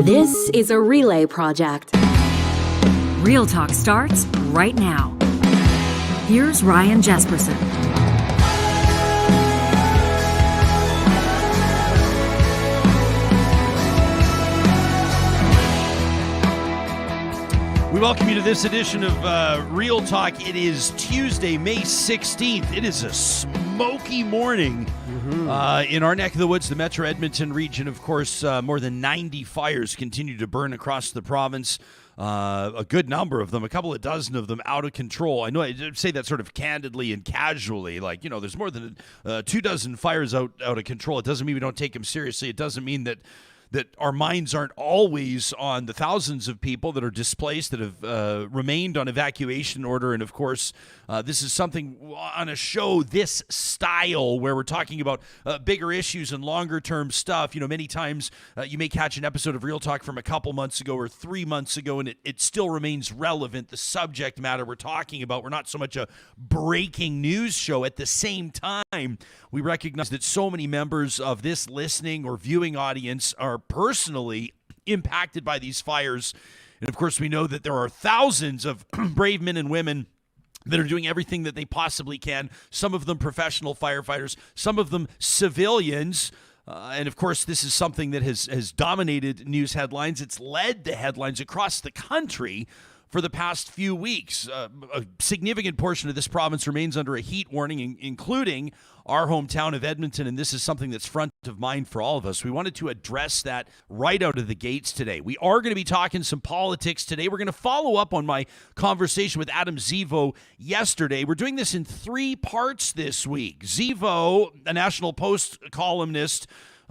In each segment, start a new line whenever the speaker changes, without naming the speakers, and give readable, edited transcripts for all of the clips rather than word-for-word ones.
This is a relay project.
Real Talk starts right now. Here's Ryan Jesperson.
We welcome you to this edition of Real Talk. It is Tuesday, May 16th. It is a smoky morning in our neck of the woods, the Metro Edmonton region. Of course, more than 90 fires continue to burn across the province. A good number of them, a couple of dozen of them out of control. I know I say that sort of candidly and casually, like, you know, there's more than 24 fires out of control. It doesn't mean we don't take them seriously. It doesn't mean that our minds aren't always on the thousands of people that are displaced, that have remained on evacuation order. And, of course, this is something on a show this style where we're talking about bigger issues and longer-term stuff. You know, many times you may catch an episode of Real Talk from a couple months ago or 3 months ago, and it still remains relevant, the subject matter we're talking about. We're not so much a breaking news show. At the same time, we recognize that so many members of this listening or viewing audience are personally impacted by these fires. And of course, we know that there are thousands of brave men and women that are doing everything that they possibly can. Some of them professional firefighters, some of them civilians. And of course, this is something that has dominated news headlines. It's led to headlines across the country for the past few weeks. A significant portion of this province remains under a heat warning, including our hometown of Edmonton, and this is something that's front of mind for all of us. We wanted to address that right out of the gates today. We are going to be talking some politics today. We're going to follow up on my conversation with Adam Zivo yesterday. We're doing this in 3 parts this week. Zivo, a National Post columnist,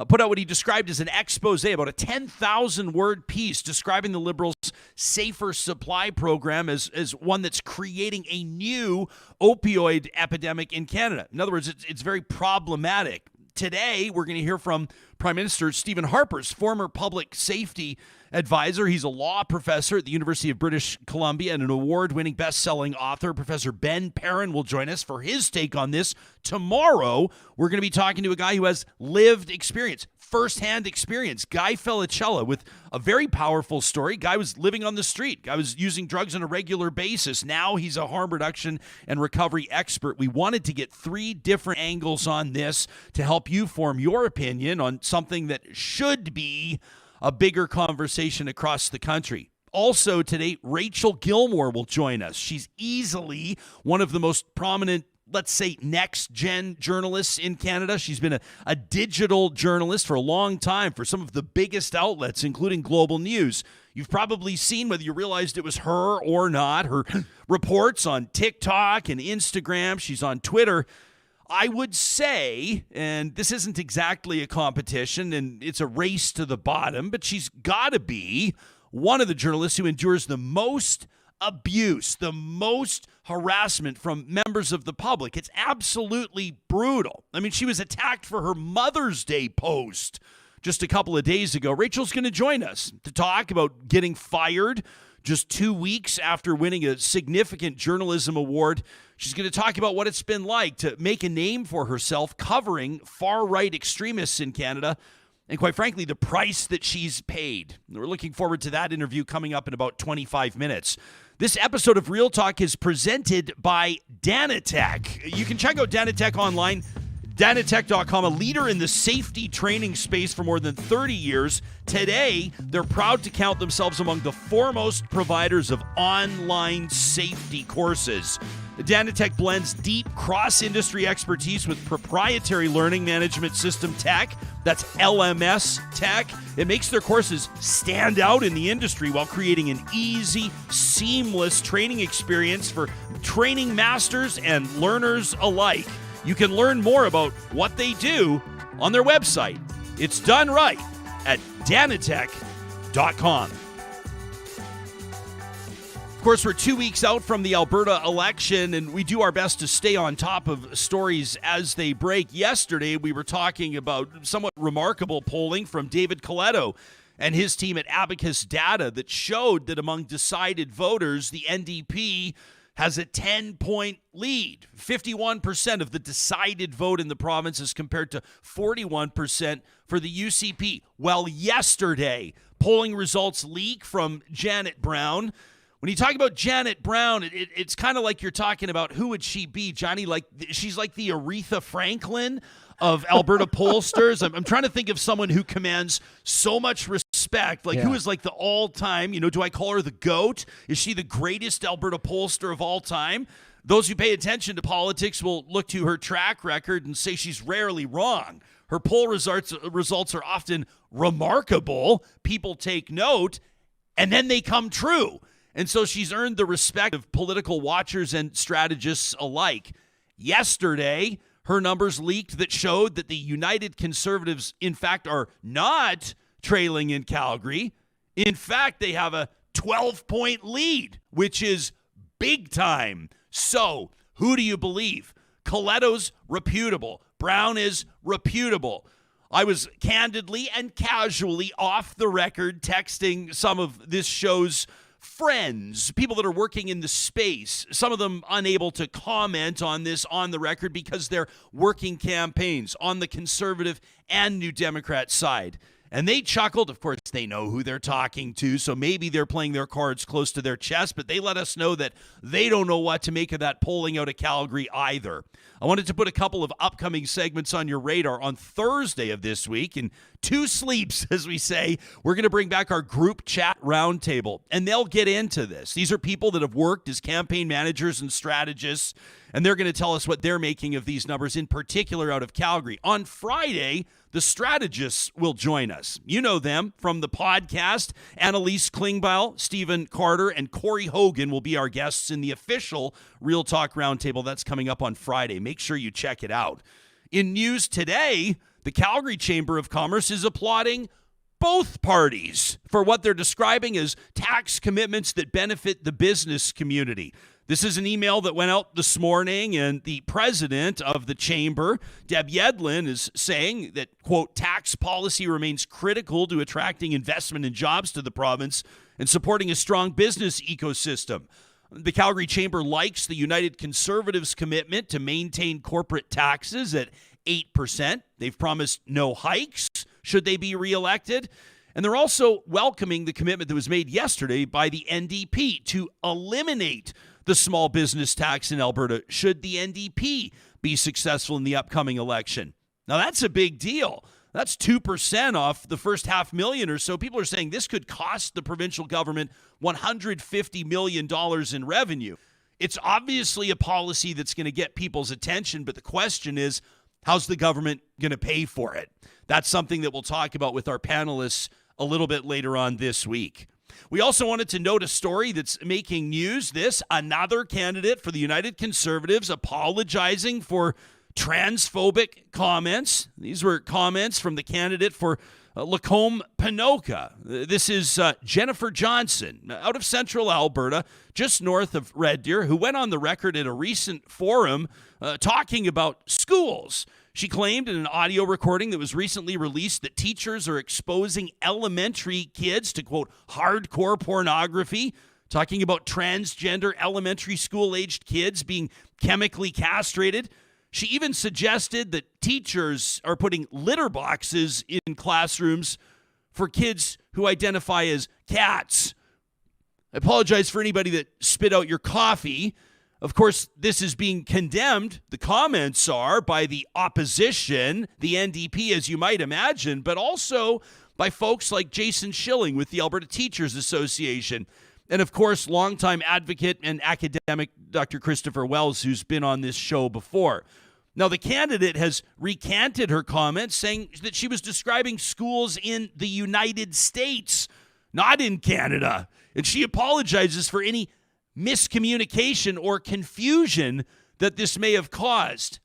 put out what he described as an expose, about a 10,000-word piece describing the Liberals' Safer Supply program as one that's creating a new opioid epidemic in Canada. In other words, it's very problematic. Today, we're going to hear from Prime Minister Stephen Harper's former public safety advisor. He's a law professor at the University of British Columbia and an award-winning best-selling author. Professor Perrin will join us for his take on this. Tomorrow, we're going to be talking to a guy who has lived experience, first-hand experience, Guy Felicella, with a very powerful story. Guy was living on the street. Guy was using drugs on a regular basis. Now he's a harm reduction and recovery expert. We wanted to get 3 different angles on this to help you form your opinion on something that should be a bigger conversation across the country. Also today, Rachel Gilmore will join us. She's easily one of the most prominent, let's say, next-gen journalists in Canada. She's been a digital journalist for a long time for some of the biggest outlets, including Global News. You've probably seen, whether you realized it was her or not, her reports on TikTok and Instagram. She's on Twitter. I would say, and this isn't exactly a competition, and it's a race to the bottom, but she's got to be one of the journalists who endures the most abuse, the most harassment from members of the public. It's absolutely brutal. I mean, she was attacked for her Mother's Day post just a couple of days ago. Rachel's going to join us to talk about getting fired just 2 weeks after winning a significant journalism award. She's going to talk about what it's been like to make a name for herself covering far-right extremists in Canada, and quite frankly, the price that she's paid. We're looking forward to that interview coming up in about 25 minutes. This episode of Real Talk is presented by Danatech. You can check out Danatech online, Danatech.com, a leader in the safety training space for more than 30 years. Today, they're proud to count themselves among the foremost providers of online safety courses. Danatech blends deep cross-industry expertise with proprietary learning management system tech. That's LMS tech. It makes their courses stand out in the industry while creating an easy, seamless training experience for training masters and learners alike. You can learn more about what they do on their website. It's done right at danatech.com. Of course, we're 2 weeks out from the Alberta election, and we do our best to stay on top of stories as they break. Yesterday, we were talking about somewhat remarkable polling from David Coletto and his team at Abacus data that showed that among decided voters, the NDP has a 10-point lead. 51% of the decided vote in the province as compared to 41% for the UCP. Well, yesterday, polling results leak from Janet Brown. When you talk about Janet Brown, it's kind of like you're talking about who would she be, Johnny? Like she's like the Aretha Franklin of Alberta pollsters. I'm trying to think of someone who commands so much respect. Like who is like the all-time, do I call her the GOAT? Is she the greatest Alberta pollster of all time? Those who pay attention to politics will look to her track record and say she's rarely wrong. Her poll results are often remarkable. People take note, and then they come true. And so she's earned the respect of political watchers and strategists alike. Yesterday, her numbers leaked that showed that the United Conservatives, in fact, are not trailing in Calgary. In fact, they have a 12-point lead, which is big time. So, who do you believe? Coletto's reputable. Brown is reputable. I was candidly and casually off the record texting some of this show's friends, people that are working in the space, some of them unable to comment on this on the record because they're working campaigns on the Conservative and New Democrat side. And they chuckled. Of course, they know who they're talking to, so maybe they're playing their cards close to their chest, but they let us know that they don't know what to make of that polling out of Calgary either. I wanted to put a couple of upcoming segments on your radar. On Thursday of this week, in two sleeps, as we say, we're going to bring back our group chat roundtable, and they'll get into this. These are people that have worked as campaign managers and strategists, and they're going to tell us what they're making of these numbers, in particular out of Calgary. On Friday, the strategists will join us. You know them from the podcast. Annalise Klingbeil, Stephen Carter, and Corey Hogan will be our guests in the official Real Talk Roundtable. That's coming up on Friday. Make sure you check it out. In news today, the Calgary Chamber of Commerce is applauding both parties for what they're describing as tax commitments that benefit the business community. This is an email that went out this morning, and the president of the chamber, Deb Yedlin, is saying that, quote, tax policy remains critical to attracting investment and jobs to the province and supporting a strong business ecosystem. The Calgary Chamber likes the United Conservatives' commitment to maintain corporate taxes at 8%. They've promised no hikes should they be reelected. And they're also welcoming the commitment that was made yesterday by the NDP to eliminate the small business tax in Alberta should the NDP be successful in the upcoming election. Now, that's a big deal. That's 2% off the first $500,000 or so. People are saying this could cost the provincial government $150 million in revenue. It's obviously a policy that's going to get people's attention, but the question is, how's the government going to pay for it? That's something that we'll talk about with our panelists a little bit later on this week. We also wanted to note a story that's making news. Another candidate for the United Conservatives apologizing for transphobic comments. These were comments from the candidate for Lacombe Pinoka. This is Jennifer Johnson out of central Alberta, just north of Red Deer, who went on the record at a recent forum talking about schools. She claimed in an audio recording that was recently released that teachers are exposing elementary kids to, quote, hardcore pornography, talking about transgender elementary school-aged kids being chemically castrated. She even suggested that teachers are putting litter boxes in classrooms for kids who identify as cats. I apologize for anybody that spit out your coffee. Of course, this is being condemned, the comments are, by the opposition, the NDP, as you might imagine, but also by folks like Jason Schilling with the Alberta Teachers Association. And, of course, longtime advocate and academic Dr. Christopher Wells, who's been on this show before. Now, the candidate has recanted her comments, saying that she was describing schools in the United States, not in Canada. And she apologizes for any miscommunication or confusion that this may have caused.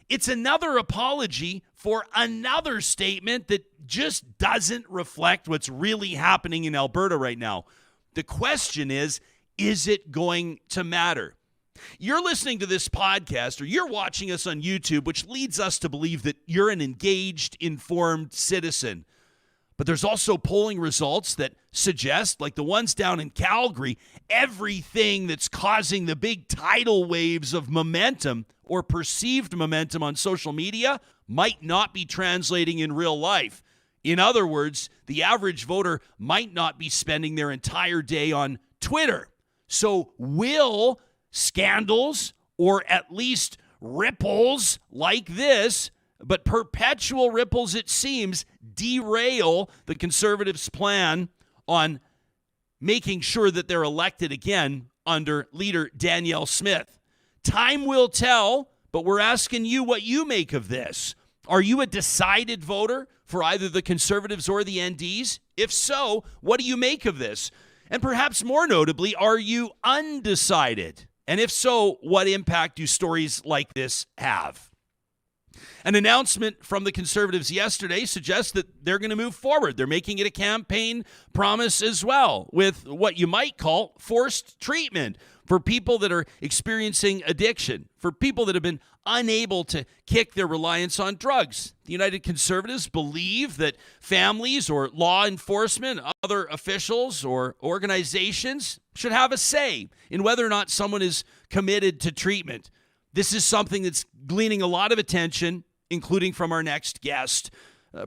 It's another apology for another statement that just doesn't reflect what's really happening in Alberta right now. The question is it going to matter? You're listening to this podcast or you're watching us on YouTube, which leads us to believe that you're an engaged, informed citizen. But there's also polling results that suggest, like the ones down in Calgary, everything that's causing the big tidal waves of momentum or perceived momentum on social media might not be translating in real life. In other words, the average voter might not be spending their entire day on Twitter. So will scandals, or at least ripples like this, but perpetual ripples it seems, derail the Conservatives' plan on making sure that they're elected again under leader Danielle Smith? Time will tell, but we're asking you what you make of this. Are you a decided voter for either the Conservatives or the NDs? If so, what do you make of this? And perhaps more notably, are you undecided? And if so, what impact do stories like this have? An announcement from the Conservatives yesterday suggests that they're going to move forward. They're making it a campaign promise as well, with what you might call forced treatment for people that are experiencing addiction, for people that have been unable to kick their reliance on drugs. The United Conservatives believe that families or law enforcement, other officials or organizations should have a say in whether or not someone is committed to treatment. This is something that's gleaning a lot of attention, including from our next guest.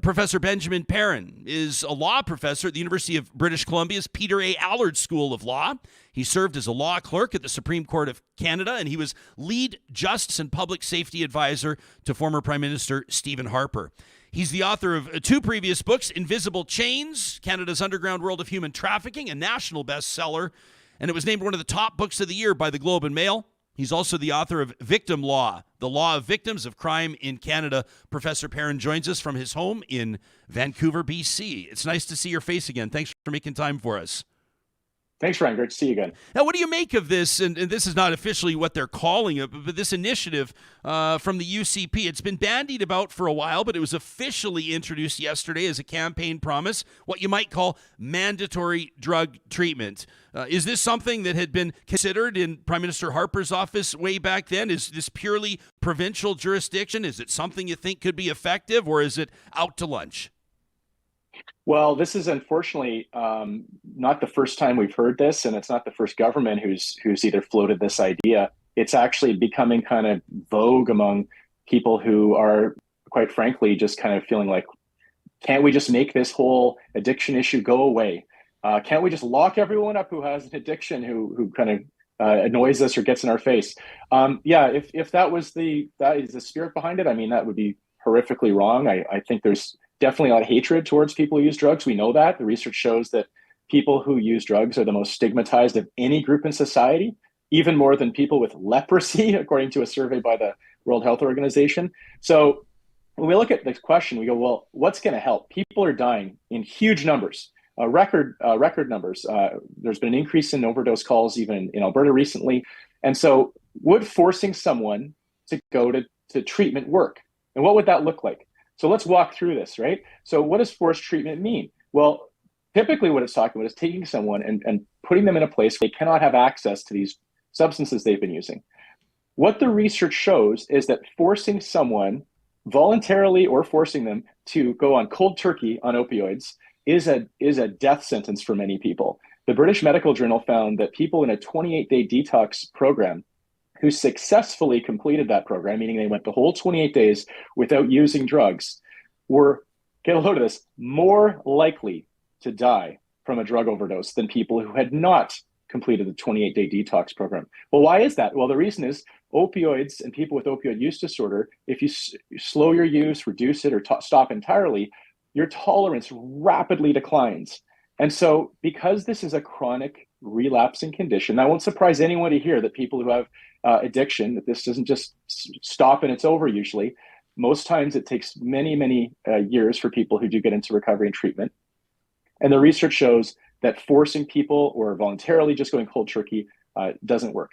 Professor Benjamin Perrin is a law professor at the University of British Columbia's Peter A. Allard School of Law. He served as a law clerk at the Supreme Court of Canada, and he was lead justice and public safety advisor to former Prime Minister Stephen Harper. He's the author of two previous books, Invisible Chains, Canada's Underground World of Human Trafficking, a national bestseller, and it was named one of the top books of the year by the Globe and Mail. He's also the author of Victim Law, the Law of Victims of Crime in Canada. Professor Perrin joins us from his home in Vancouver, BC. It's nice to see your face again. Thanks for making time for us.
Thanks, Ryan. Great to see you again.
Now, what do you make of this? And this is not officially what they're calling it, but this initiative from the UCP. It's been bandied about for a while, but it was officially introduced yesterday as a campaign promise, what you might call mandatory drug treatment. Is this something that had been considered in Prime Minister Harper's office way back then? Is this purely provincial jurisdiction? Is it something you think could be effective, or is it out to lunch?
Well, this is unfortunately not the first time we've heard this, and it's not the first government who's either floated this idea. It's actually becoming kind of vogue among people who are, quite frankly, just kind of feeling like, can't we just make this whole addiction issue go away? Can't we just lock everyone up who has an addiction, who kind of annoys us or gets in our face? If that is the spirit behind it, I mean, that would be horrifically wrong. I think there's definitely a lot of hatred towards people who use drugs. We know that. The research shows that people who use drugs are the most stigmatized of any group in society, even more than people with leprosy, according to a survey by the World Health Organization. So when we look at this question, we go, well, what's going to help? People are dying in huge numbers, record numbers. There's been an increase in overdose calls even in Alberta recently. And so would forcing someone to go to treatment work? And what would that look like? So let's walk through this, right? So what does forced treatment mean? Well, typically what it's talking about is taking someone and putting them in a place where they cannot have access to these substances they've been using. What the research shows is that forcing someone voluntarily or forcing them to go on cold turkey on opioids is a death sentence for many people. The British Medical Journal found that people in a 28-day detox program who successfully completed that program, meaning they went the whole 28 days without using drugs, were, get a load of this, more likely to die from a drug overdose than people who had not completed the 28-day detox program. Well, why is that? Well, the reason is opioids and people with opioid use disorder, if you slow your use, reduce it, or stop entirely, your tolerance rapidly declines. And so because this is a chronic relapsing condition, that won't surprise anyone to hear that people who have addiction, that this doesn't just stop and it's over usually. Most times it takes many, many years for people who do get into recovery and treatment. And the research shows that forcing people or voluntarily just going cold turkey doesn't work.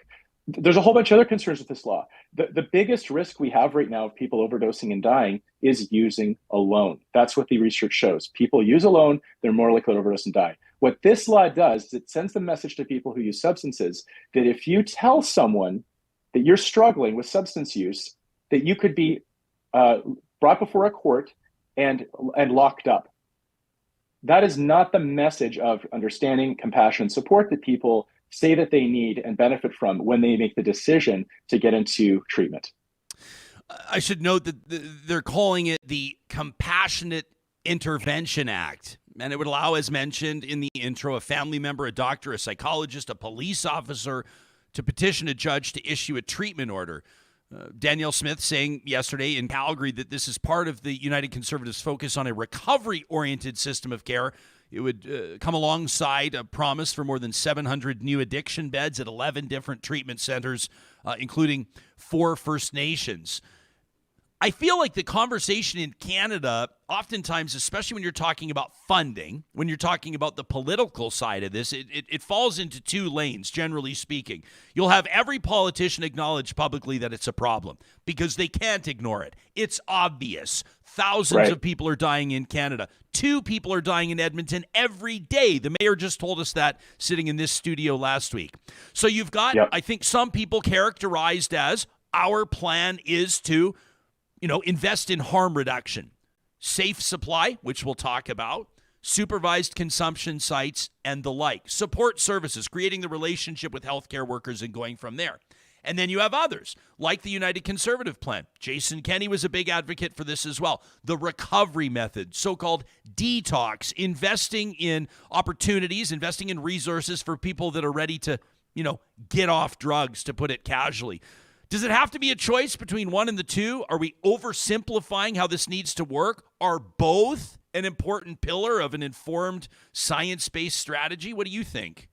There's a whole bunch of other concerns with this law. The biggest risk we have right now of people overdosing and dying is using alone. That's what the research shows. People use alone, they're more likely to overdose and die. What this law does is it sends the message to people who use substances that if you tell someone that you're struggling with substance use, that you could be brought before a court and locked up. That is not the message of understanding, compassion, and support that people say that they need and benefit from when they make the decision to get into treatment.
I should note that they're calling it the Compassionate Intervention Act. And it would allow, as mentioned in the intro, a family member, a doctor, a psychologist, a police officer to petition a judge to issue a treatment order. Danielle Smith saying yesterday in Calgary that this is part of the United Conservatives' focus on a recovery-oriented system of care. It would come alongside a promise for more than 700 new addiction beds at 11 different treatment centers, including 4 First Nations. I feel like the conversation in Canada, oftentimes, especially when you're talking about funding, when you're talking about the political side of this, it falls into 2 lanes, generally speaking. You'll have every politician acknowledge publicly that it's a problem because they can't ignore it. It's obvious. Thousands of people are dying in Canada. 2 people are dying in Edmonton every day. The mayor just told us that sitting in this studio last week. So you've got, I think, some people characterized as our plan is to invest in harm reduction, safe supply, which we'll talk about, supervised consumption sites, and the like. Support services, creating the relationship with healthcare workers and going from there. And then you have others, like the United Conservative Plan. Jason Kenney was a big advocate for this as well. The recovery method, so-called detox, investing in opportunities, investing in resources for people that are ready to, get off drugs, to put it casually. Does it have to be a choice between one and the 2? Are we oversimplifying how this needs to work? Are both an important pillar of an informed, science-based strategy? What do you think?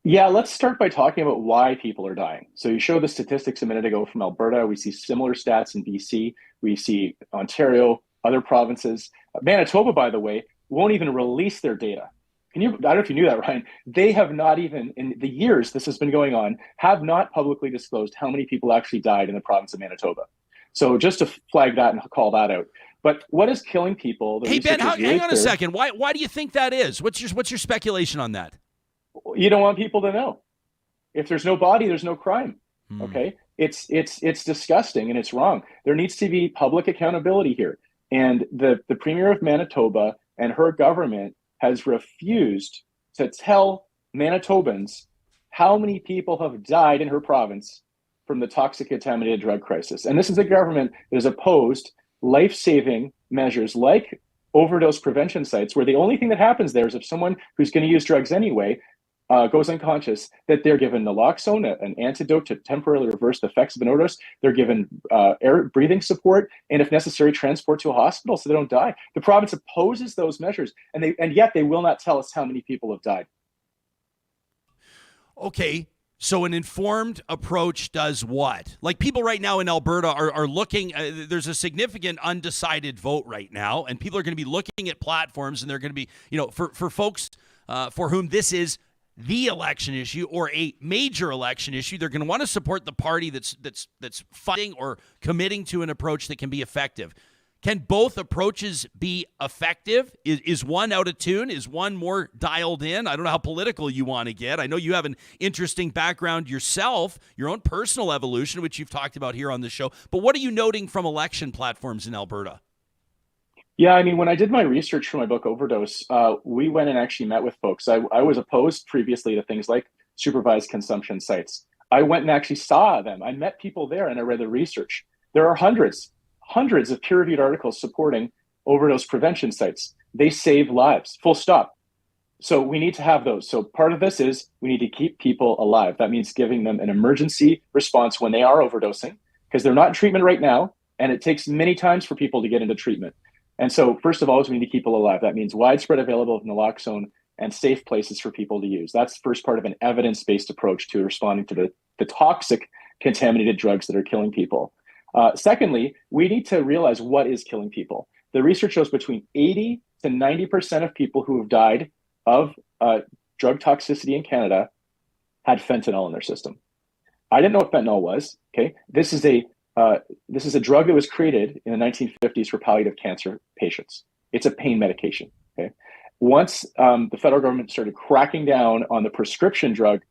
Yeah, let's start by talking about why people are dying. So you showed the statistics a minute ago from Alberta. We see similar stats in BC. We see Ontario, other provinces. Manitoba, by the way, won't even release their data. I don't know if you knew that, Ryan. They have not even, in the years this has been going on, have not publicly disclosed how many people actually died in the province of Manitoba. So just to flag that and call that out. But what is killing people?
Hey, Ben, hang on a second. Why do you think that is? What's your speculation on that?
You don't want people to know. If there's no body, there's no crime. Okay? It's disgusting and it's wrong. There needs to be public accountability here. And the Premier of Manitoba and her government has refused to tell Manitobans how many people have died in her province from the toxic contaminated drug crisis. And this is a government that has opposed life-saving measures like overdose prevention sites, where the only thing that happens there is if someone who's going to use drugs anyway goes unconscious, that they're given naloxone, an antidote to temporarily reverse the effects of an overdose. They're given air breathing support, and if necessary, transport to a hospital so they don't die. The province opposes those measures, and yet they will not tell us how many people have died.
Okay, so an informed approach does what? Like, people right now in Alberta are looking, there's a significant undecided vote right now, and people are going to be looking at platforms, and they're going to be, for folks for whom this is the election issue or a major election issue, they're going to want to support the party that's fighting or committing to an approach that can be effective. Can both approaches be effective? Is one out of tune? Is one more dialed in? I don't know how political you want to get. I know you have an interesting background yourself, your own personal evolution, which you've talked about here on the show. But what are you noting from election platforms in Alberta?
Yeah, I mean, when I did my research for my book Overdose, we went and actually met with folks. I was opposed previously to things like supervised consumption sites. I went and actually saw them. I met people there and I read the research. There are hundreds of peer-reviewed articles supporting overdose prevention sites. They save lives, full stop. So we need to have those. So part of this is we need to keep people alive. That means giving them an emergency response when they are overdosing, because they're not in treatment right now, and it takes many times for people to get into treatment. And so first of all, is we need to keep people alive. That means widespread available of naloxone and safe places for people to use. That's the first part of an evidence-based approach to responding to the toxic contaminated drugs that are killing people. Secondly, we need to realize what is killing people. The research shows between 80 to 90% of people who have died of drug toxicity in Canada had fentanyl in their system. I didn't know what fentanyl was. Okay, this is a drug that was created in the 1950s for palliative cancer patients. It's a pain medication. Okay, once the federal government started cracking down on the prescription drug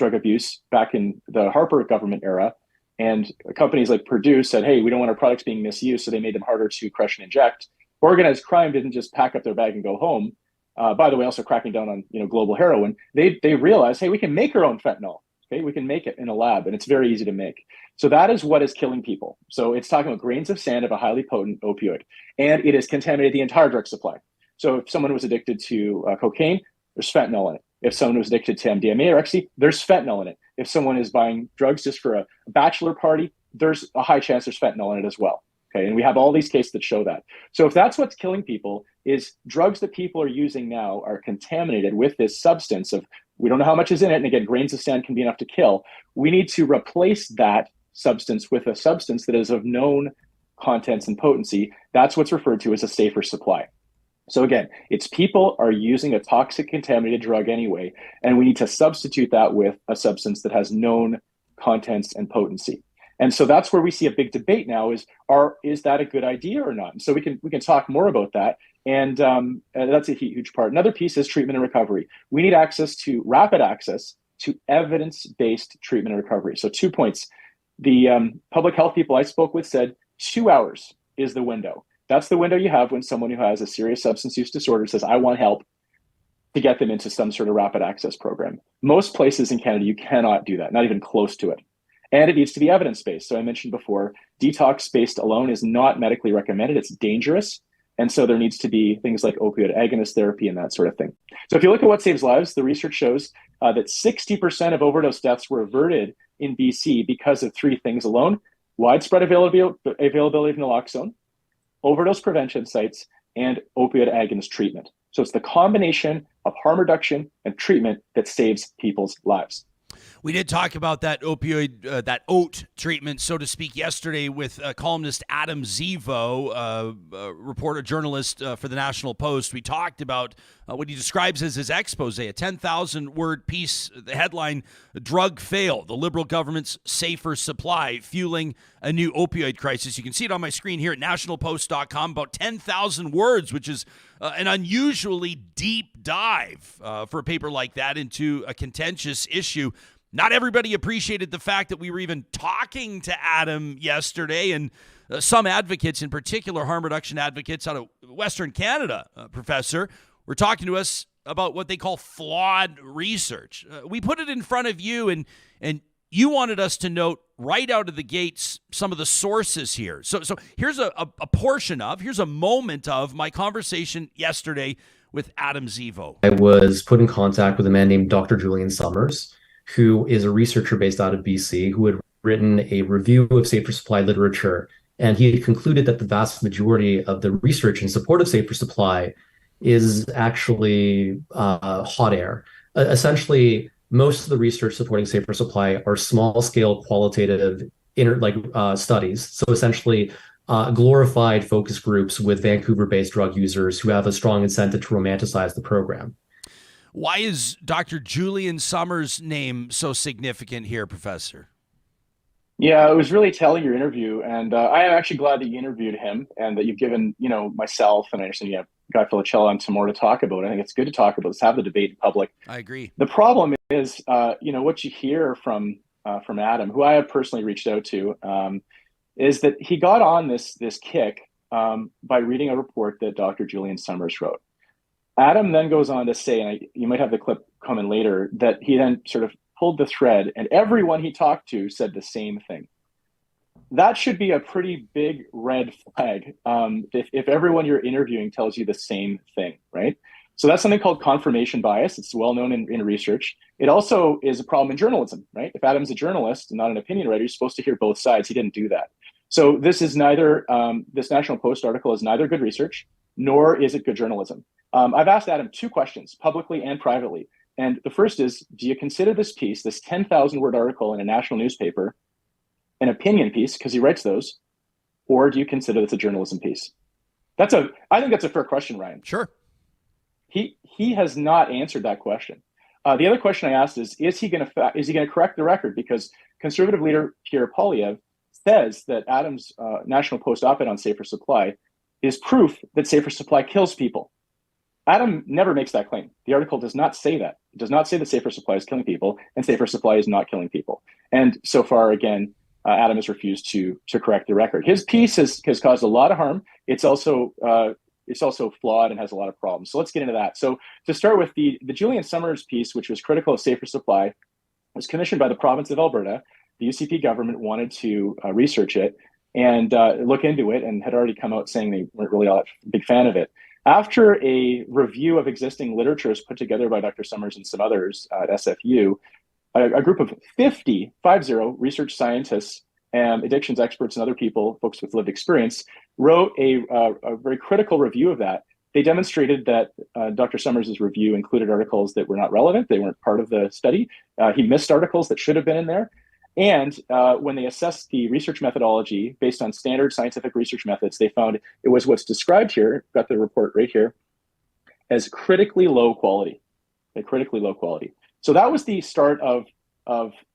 abuse back in the Harper government era, and companies like Purdue said, "Hey, we don't want our products being misused," so they made them harder to crush and inject. Organized crime didn't just pack up their bag and go home. By the way, also cracking down on global heroin. They realized, hey, we can make our own fentanyl. Okay, we can make it in a lab, and it's very easy to make. So that is what is killing people. So it's talking about grains of sand of a highly potent opioid, and it has contaminated the entire drug supply. So if someone was addicted to cocaine, there's fentanyl in it. If someone was addicted to MDMA or ecstasy, there's fentanyl in it. If someone is buying drugs just for a bachelor party, there's a high chance there's fentanyl in it as well. Okay, and we have all these cases that show that. So if that's what's killing people, is drugs that people are using now are contaminated with this substance of, we don't know how much is in it, and again, grains of sand can be enough to kill. We need to replace that substance with a substance that is of known contents and potency. That's what's referred to as a safer supply. So again, it's people are using a toxic contaminated drug anyway, and we need to substitute that with a substance that has known contents and potency. And so that's where we see a big debate now is that a good idea or not? And so we can talk more about that. And that's a huge part. Another piece is treatment and recovery. We need rapid access to evidence-based treatment and recovery. So 2 points. The public health people I spoke with said 2 hours is the window. That's the window you have when someone who has a serious substance use disorder says, I want help, to get them into some sort of rapid access program. Most places in Canada, you cannot do that, not even close to it. And it needs to be evidence-based. So I mentioned before, detox-based alone is not medically recommended. It's dangerous. And so there needs to be things like opioid agonist therapy and that sort of thing. So if you look at what saves lives, the research shows that 60% of overdose deaths were averted in BC because of 3 things alone: widespread availability of naloxone, overdose prevention sites, and opioid agonist treatment. So it's the combination of harm reduction and treatment that saves people's lives.
We did talk about that opioid, that OAT treatment, so to speak, yesterday with columnist Adam Zivo, reporter, journalist for the National Post. We talked about what he describes as his expose, a 10,000-word piece, the headline, Drug Fail, the Liberal Government's Safer Supply, Fueling a New Opioid Crisis. You can see it on my screen here at nationalpost.com, about 10,000 words, which is an unusually deep dive for a paper like that into a contentious issue. Not everybody appreciated the fact that we were even talking to Adam yesterday, and some advocates, in particular harm reduction advocates out of Western Canada, Professor, were talking to us about what they call flawed research. We put it in front of you, and you wanted us to note right out of the gates some of the sources here. So here's a portion of, here's a moment of my conversation yesterday with Adam Zivo.
I was put in contact with a man named Dr. Julian Summers, who is a researcher based out of BC, who had written a review of safer supply literature. And he had concluded that the vast majority of the research in support of safer supply is actually hot air. Essentially, most of the research supporting safer supply are small-scale qualitative studies. So essentially, glorified focus groups with Vancouver-based drug users who have a strong incentive to romanticize the program.
Why is Dr. Julian Summers' name so significant here, Professor?
Yeah, it was really telling, your interview, and I am actually glad that you interviewed him and that you've given, myself, and I understand you have Guy Filicello and some more to talk about. I think it's good to talk about. Let's have the debate in public.
I agree.
The problem is, what you hear from Adam, who I have personally reached out to, is that he got on this kick by reading a report that Dr. Julian Summers wrote. Adam then goes on to say, and you might have the clip coming later, that he then sort of pulled the thread, and everyone he talked to said the same thing. That should be a pretty big red flag if everyone you're interviewing tells you the same thing, right? So that's something called confirmation bias. It's well known in research. It also is a problem in journalism, right? If Adam's a journalist and not an opinion writer, you're supposed to hear both sides. He didn't do that. So this is neither, this National Post article is neither good research, nor is it good journalism. I've asked Adam 2 questions, publicly and privately. And the first is, do you consider this piece, this 10,000-word article in a national newspaper, an opinion piece, because he writes those, or do you consider this a journalism piece? I think that's a fair question, Ryan.
Sure.
He has not answered that question. The other question I asked is he going to correct the record? Because conservative leader Pierre Poilievre says that Adam's National Post op-ed on safer supply is proof that safer supply kills people. Adam never makes that claim. The article does not say that. It does not say that safer supply is killing people, and safer supply is not killing people. And so far, again, Adam has refused to correct the record. His piece has caused a lot of harm. It's also flawed and has a lot of problems. So let's get into that. So to start with, the Julian Summers piece, which was critical of safer supply, was commissioned by the province of Alberta. The UCP government wanted to research it and look into it, and had already come out saying they weren't really a big fan of it. After a review of existing literature is put together by Dr. Summers and some others at SFU, a group of 50 research scientists and addictions experts and other people, folks with lived experience, wrote a very critical review of that. They demonstrated that Dr. Summers' review included articles that were not relevant. They weren't part of the study. He missed articles that should have been in there. And when they assessed the research methodology based on standard scientific research methods, they found it was what's described here, got the report right here, as critically low quality. Critically low quality. So that was the start of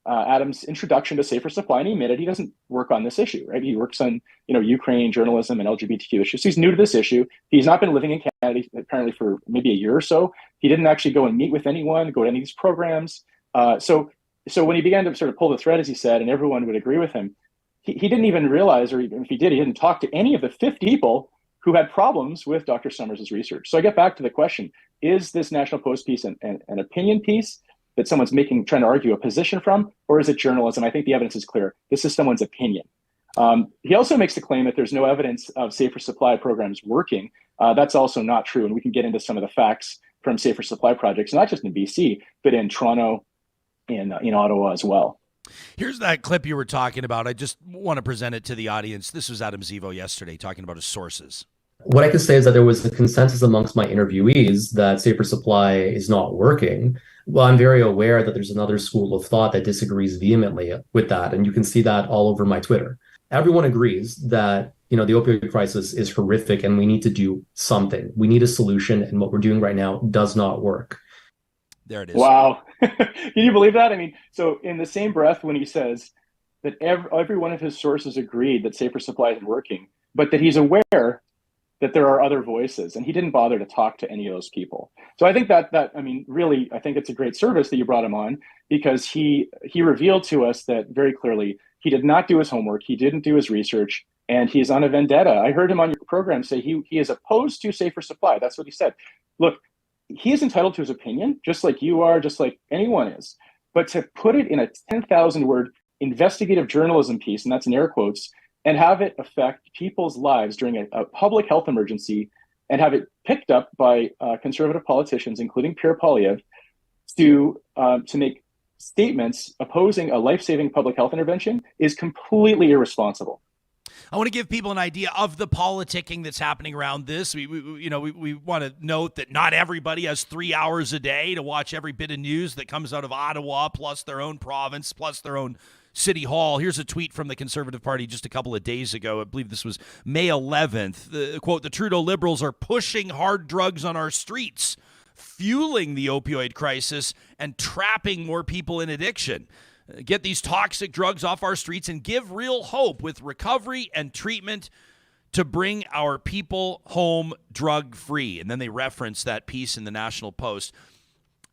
Adam's introduction to safer supply, and he admitted he doesn't work on this issue, right? He works on, Ukraine journalism and LGBTQ issues. He's new to this issue. He's not been living in Canada apparently for maybe a year or so. He didn't actually go and meet with anyone, go to any of these programs. So when he began to sort of pull the thread, as he said, and everyone would agree with him, he didn't even realize, or even if he did, he didn't talk to any of the 50 people who had problems with Dr. Summers' research. So I get back to the question, is this National Post piece an opinion piece that someone's trying to argue a position from, or is it journalism? I think the evidence is clear. This is someone's opinion. He also makes the claim that there's no evidence of safer supply programs working. That's also not true, and we can get into some of the facts from safer supply projects, not just in BC, but in Toronto, in Ottawa as well.
Here's that clip you were talking about. I just want to present it to the audience. This was Adam Zivo yesterday talking about his sources.
What I can say is that there was a consensus amongst my interviewees that safer supply is not working. Well, I'm very aware that there's another school of thought that disagrees vehemently with that, and you can see that all over my Twitter. Everyone agrees that the opioid crisis is horrific and we need to do something. We need a solution, and what we're doing right now does not work.
There it is.
Wow. Can you believe that? I mean, so in the same breath, when he says that every one of his sources agreed that safer supply isn't working, but that he's aware that there are other voices, and he didn't bother to talk to any of those people. So I think really, I think it's a great service that you brought him on, because he revealed to us that very clearly he did not do his homework, he didn't do his research, and he's on a vendetta. I heard him on your program say he is opposed to safer supply. That's what he said. Look, he is entitled to his opinion, just like you are, just like anyone is. But to put it in a 10,000 word investigative journalism piece, and that's in air quotes, and have it affect people's lives during a public health emergency, and have it picked up by conservative politicians, including Pierre Poilievre, to make statements opposing a life-saving public health intervention is completely irresponsible.
I want to give people an idea of the politicking that's happening around this. We want to note that not everybody has 3 hours a day to watch every bit of news that comes out of Ottawa, plus their own province, plus their own City Hall. Here's a tweet from the Conservative Party just a couple of days ago. I believe this was May 11th. Quote, "The Trudeau Liberals are pushing hard drugs on our streets, fueling the opioid crisis and trapping more people in addiction. Get these toxic drugs off our streets and give real hope with recovery and treatment to bring our people home drug-free." And then they reference that piece in the National Post.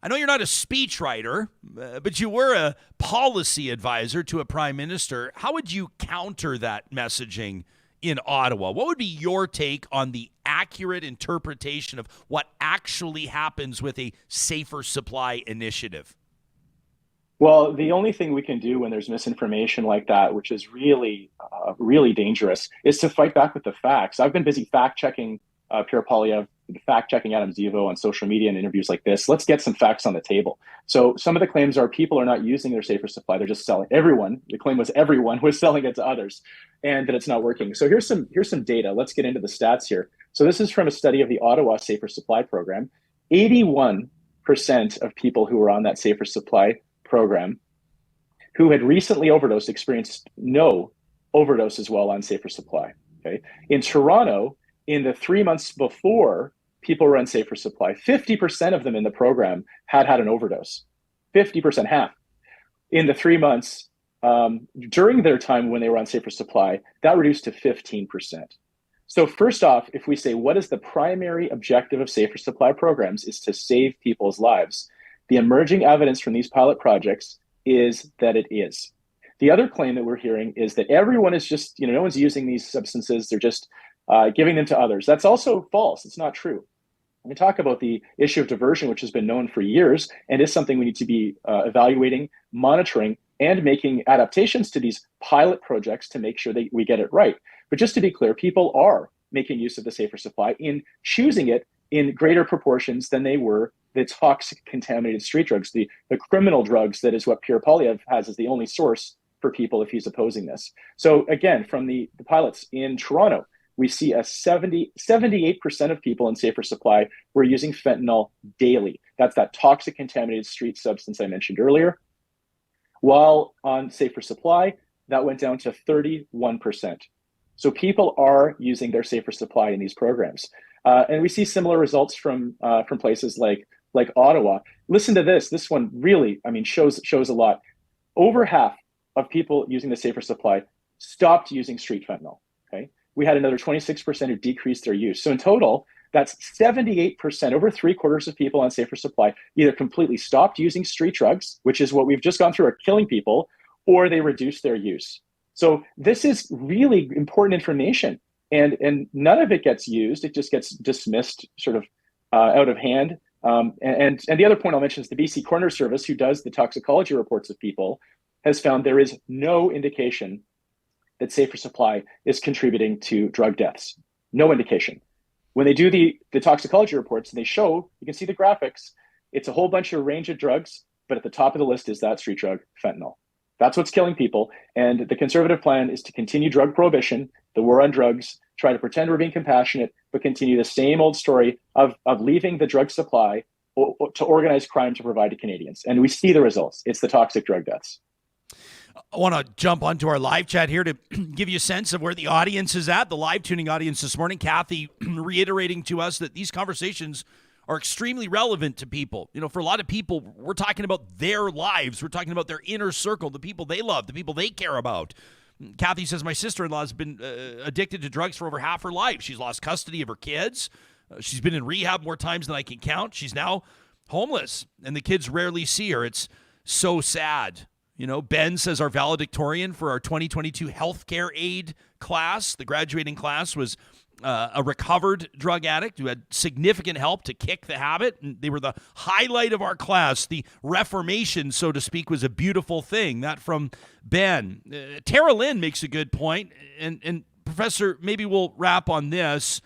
I know you're not a speechwriter, but you were a policy advisor to a prime minister. How would you counter that messaging in Ottawa? What would be your take on the accurate interpretation of what actually happens with a safer supply initiative?
Well, the only thing we can do when there's misinformation like that, which is really, really dangerous, is to fight back with the facts. I've been busy fact-checking Pierre Poilievre, fact-checking Adam Zivo on social media and interviews like this. Let's get some facts on the table. So some of the claims are people are not using their safer supply. They're just selling. The claim was everyone was selling it to others, and that it's not working. So here's some data. Let's get into the stats here. So this is from a study of the Ottawa Safer Supply Program. 81% of people who were on that safer supply program who had recently overdosed experienced no overdoses while on safer supply. Okay. In Toronto, in the 3 months before people were on safer supply, 50% of them in the program had an overdose. 50%, half. In the 3 months during their time when they were on safer supply, that reduced to 15%. So first off, if we say what is the primary objective of safer supply programs is to save people's lives, the emerging evidence from these pilot projects is that it is. The other claim that we're hearing is that everyone is just, no one's using these substances. They're just giving them to others. That's also false. It's not true. We talk about the issue of diversion, which has been known for years and is something we need to be evaluating, monitoring, and making adaptations to these pilot projects to make sure that we get it right. But just to be clear, people are making use of the safer supply in choosing it in greater proportions than they were the toxic contaminated street drugs, the criminal drugs that is what Pierre Poilievre has as the only source for people if he's opposing this. So again, from the pilots in Toronto, we see a 78% of people in safer supply were using fentanyl daily. That's that toxic contaminated street substance I mentioned earlier. While on safer supply, that went down to 31%. So people are using their safer supply in these programs. And we see similar results from places like Ottawa. Listen to this. This one really, shows a lot. Over half of people using the safer supply stopped using street fentanyl. Okay. We had another 26% who decreased their use. So in total, that's 78%, over 3/4 of people on safer supply either completely stopped using street drugs, which is what we've just gone through, are killing people, or they reduced their use. So this is really important information, and none of it gets used. It just gets dismissed sort of out of hand. And the other point I'll mention is the BC Coroner Service, who does the toxicology reports of people, has found there is no indication that safer supply is contributing to drug deaths. No indication. When they do the toxicology reports, and they show, you can see the graphics, it's a whole bunch of range of drugs, but at the top of the list is that street drug, fentanyl. That's what's killing people. And the Conservative plan is to continue drug prohibition, the war on drugs, try to pretend we're being compassionate, but continue the same old story of leaving the drug supply to organized crime to provide to Canadians. And we see the results. It's the toxic drug deaths.
I want to jump onto our live chat here to give you a sense of where the audience is at, the live tuning audience this morning. Kathy reiterating to us that these conversations are extremely relevant to people. You know, for a lot of people, we're talking about their lives. We're talking about their inner circle, the people they love, the people they care about. Kathy says, my sister-in-law has been addicted to drugs for over half her life. She's lost custody of her kids. She's been in rehab more times than I can count. She's now homeless, and the kids rarely see her. It's so sad. You know, Ben says our valedictorian for our 2022 healthcare aid class, the graduating class, was a recovered drug addict who had significant help to kick the habit. And they were the highlight of our class. The reformation, so to speak, was a beautiful thing. That from Ben. Tara Lynn makes a good point. And Professor, maybe we'll wrap on this.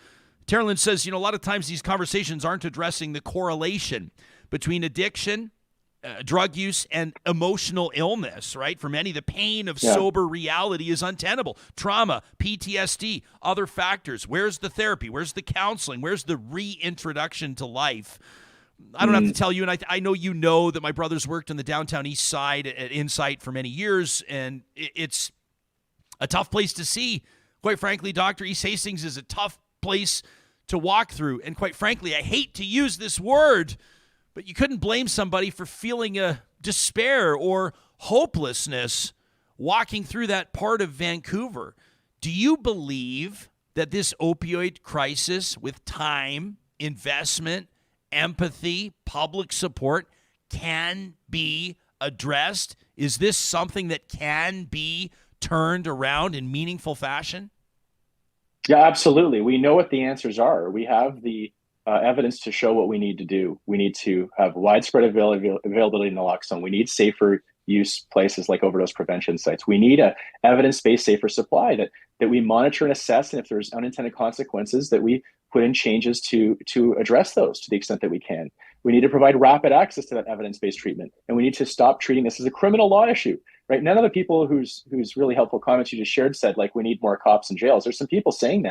Tara Lynn says, you know, a lot of times these conversations aren't addressing the correlation between addiction, drug use, and emotional illness, right? For many, the pain of sober reality is untenable. Trauma, PTSD, other factors. Where's the therapy? Where's the counseling? Where's the reintroduction to life? I don't have to tell you, and I know you know that my brothers worked on the downtown east side at Insight for many years, and it's a tough place to see. Quite frankly, Dr. East Hastings is a tough place to walk through, and quite frankly, I hate to use this word, but you couldn't blame somebody for feeling a despair or hopelessness walking through that part of Vancouver. Do you believe that this opioid crisis, with time, investment, empathy, public support, can be addressed? Is this something that can be turned around in meaningful fashion?
Yeah, absolutely. We know what the answers are. We have the evidence to show what we need to do. We need to have widespread availability in naloxone. We need safer use places like overdose prevention sites. We need a evidence-based safer supply that we monitor and assess, and if there's unintended consequences, that we put in changes to address those to the extent that we can. We need to provide rapid access to that evidence-based treatment, and we need to stop treating this as a criminal law issue. Right? None of the people whose really helpful comments you just shared said, like, we need more cops in jails. There's some people saying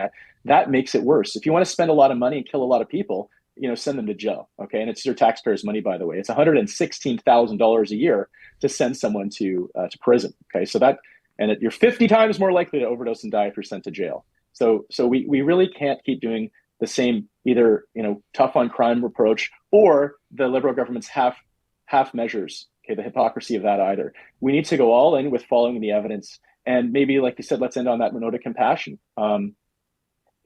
that makes it worse. If you want to spend a lot of money and kill a lot of people, you know, send them to jail. Okay. And it's your taxpayers' money, by the way. It's $116,000 a year to send someone to prison. Okay. So you're 50 times more likely to overdose and die if you're sent to jail. So we really can't keep doing the same, either, you know, tough on crime approach or the Liberal government's half measures. Okay, the hypocrisy of that either. We need to go all in with following the evidence, and maybe, like you said, let's end on that note of compassion. You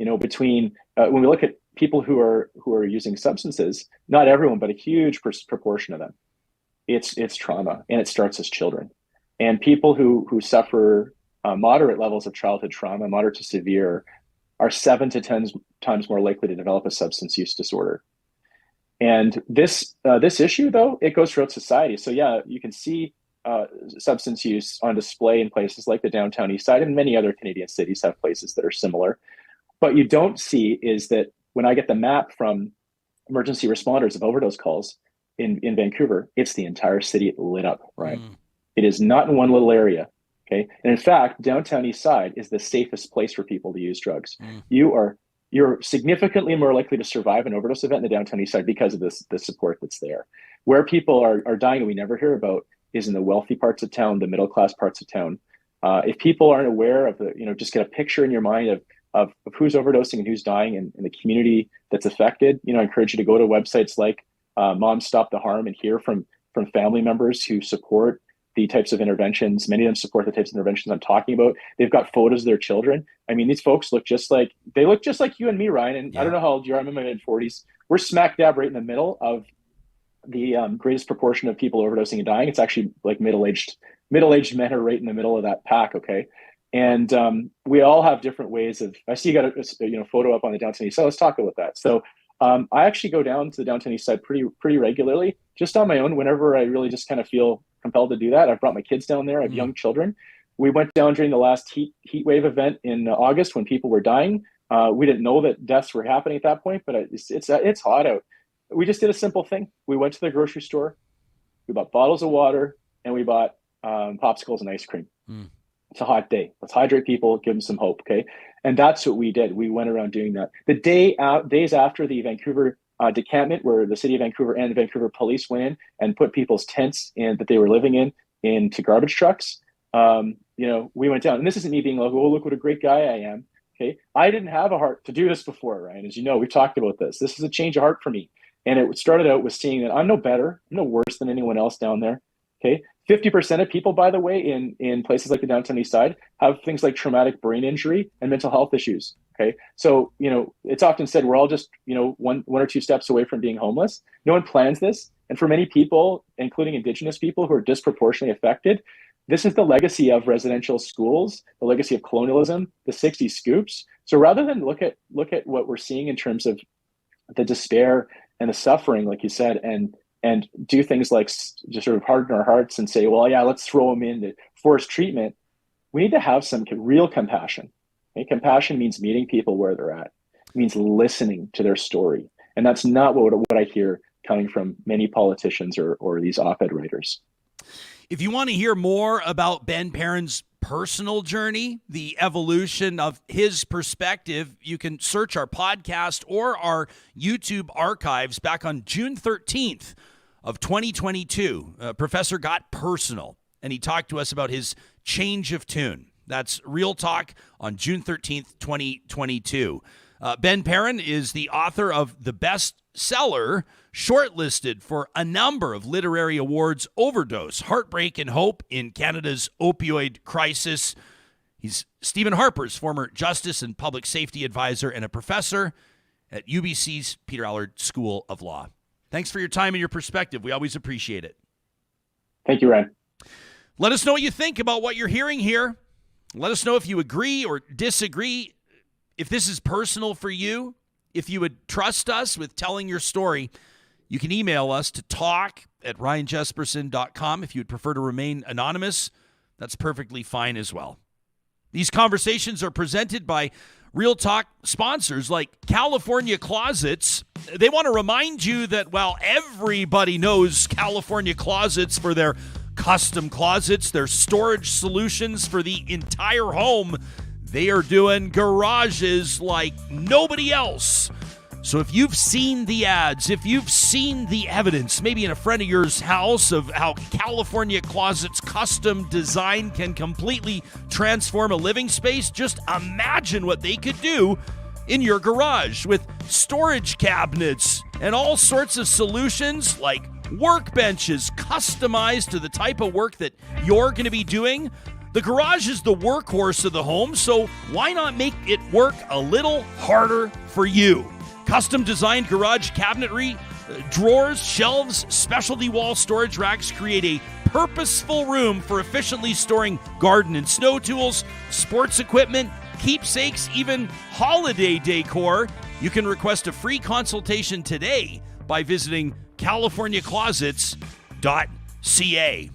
know, between when we look at people who are using substances, not everyone, but a huge proportion of them, it's trauma, and it starts as children. And people who suffer moderate levels of childhood trauma, moderate to severe, are 7 to 10 times more likely to develop a substance use disorder. And this issue, though, it goes throughout society. So yeah, you can see substance use on display in places like the downtown east side, and many other Canadian cities have places that are similar. What you don't see is that when I get the map from emergency responders of overdose calls in Vancouver, it's the entire city lit up, right? It is not in one little area, okay? And in fact, downtown east side is the safest place for people to use drugs. You're significantly more likely to survive an overdose event in the downtown east side because of the support that's there. Where people are dying and we never hear about is in the wealthy parts of town, the middle class parts of town. If people aren't aware of just get a picture in your mind of who's overdosing and who's dying in the community that's affected. I encourage you to go to websites like Moms Stop the Harm and hear from family members who support the types of interventions. Many of them support the types of interventions I'm talking about. They've got photos of their children. I mean, these folks look just like you and me, Ryan. And I don't know how old you are. I'm in my mid-40s. We're smack dab right in the middle of the greatest proportion of people overdosing and dying. It's actually like middle-aged men are right in the middle of that pack. Okay. And we all have different ways of, I see you got a photo up on the downtown east side. Let's talk about that. So I actually go down to the downtown east side pretty regularly, just on my own, whenever I really just kind of feel compelled to do that. I've brought my kids down there. I have young children. We went down during the last heat wave event in August when people were dying. We didn't know that deaths were happening at that point, but it's hot out. We just did a simple thing. We went to the grocery store, we bought bottles of water, and we bought popsicles and ice cream. It's a hot day. Let's hydrate people, give them some hope, okay? And that's what we did. We went around doing that. The days after the Vancouver decampment, where the city of Vancouver and the Vancouver police went in and put people's tents that they were living in into garbage trucks, we went down. And this isn't me being like, oh, look what a great guy I am, okay? I didn't have a heart to do this before, Ryan. As you know, we've talked about this. This is a change of heart for me. And it started out with seeing that I'm no better, I'm no worse than anyone else down there, okay? 50% of people, by the way, in places like the downtown east side have things like traumatic brain injury and mental health issues. Okay. So, it's often said we're all just, one or two steps away from being homeless. No one plans this. And for many people, including Indigenous people who are disproportionately affected, this is the legacy of residential schools, the legacy of colonialism, the 60s scoops. So rather than look at what we're seeing in terms of the despair and the suffering, like you said, and do things like just sort of harden our hearts and say, well, yeah, let's throw them into forced treatment. We need to have some real compassion. Okay? Compassion means meeting people where they're at. It means listening to their story. And that's not what I hear coming from many politicians or these op-ed writers.
If you want to hear more about Ben Perrin's personal journey, the evolution of his perspective, you can search our podcast or our YouTube archives. Back on June 13th of 2022, Professor got personal, and he talked to us about his change of tune. That's Real Talk on June 13th, 2022. Ben Perrin is the author of the bestseller, shortlisted for a number of literary awards, Overdose, Heartbreak and Hope in Canada's Opioid Crisis. He's Stephen Harper's former Justice and Public Safety Advisor and a professor at UBC's Peter Allard School of Law. Thanks for your time and your perspective. We always appreciate it.
Thank you, Ryan.
Let us know what you think about what you're hearing here. Let us know if you agree or disagree, if this is personal for you, if you would trust us with telling your story. You can email us to talk@ryanjesperson.com. If you would prefer to remain anonymous, that's perfectly fine as well. These conversations are presented by Real Talk sponsors like California Closets. They want to remind you that while everybody knows California Closets for their custom closets, their storage solutions for the entire home, they are doing garages like nobody else. So if you've seen the ads, if you've seen the evidence, maybe in a friend of yours' house, of how California Closets custom design can completely transform a living space, just imagine what they could do in your garage with storage cabinets and all sorts of solutions like workbenches customized to the type of work that you're going to be doing. The garage is the workhorse of the home, so why not make it work a little harder for you? Custom designed garage cabinetry, drawers, shelves, specialty wall storage racks create a purposeful room for efficiently storing garden and snow tools, sports equipment, keepsakes, even holiday decor. You can request a free consultation today by visiting californiaclosets.ca.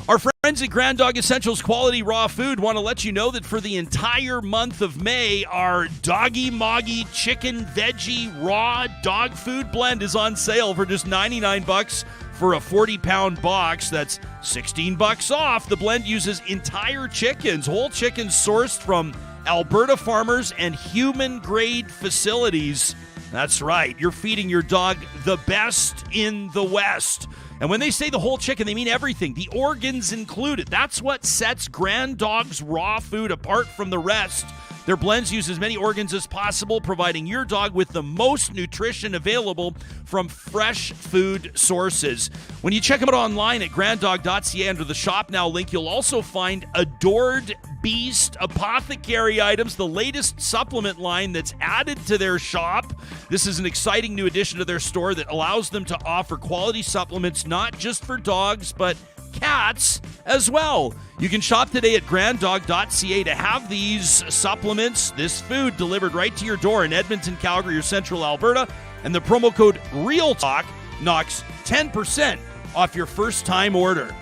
Our friends at Grand Dog Essentials Quality Raw Food want to let you know that for the entire month of May, our Doggy Moggy Chicken Veggie Raw Dog Food Blend is on sale for just $99 for a 40-pound box. That's $16 off. The blend uses entire chickens, whole chickens sourced from Alberta farmers and human-grade facilities. That's right. You're feeding your dog the best in the West. And when they say the whole chicken, they mean everything, the organs included. That's what sets Grand Dog's raw food apart from the rest. Their blends use as many organs as possible, providing your dog with the most nutrition available from fresh food sources. When you check them out online at granddog.ca under the Shop Now link, you'll also find Adored Beast Apothecary items, the latest supplement line that's added to their shop. This is an exciting new addition to their store that allows them to offer quality supplements not just for dogs, but cats as well. You can shop today at granddog.ca to have these supplements, this food delivered right to your door in Edmonton, Calgary, or Central Alberta. And the promo code REALTALK knocks 10% off your first time order.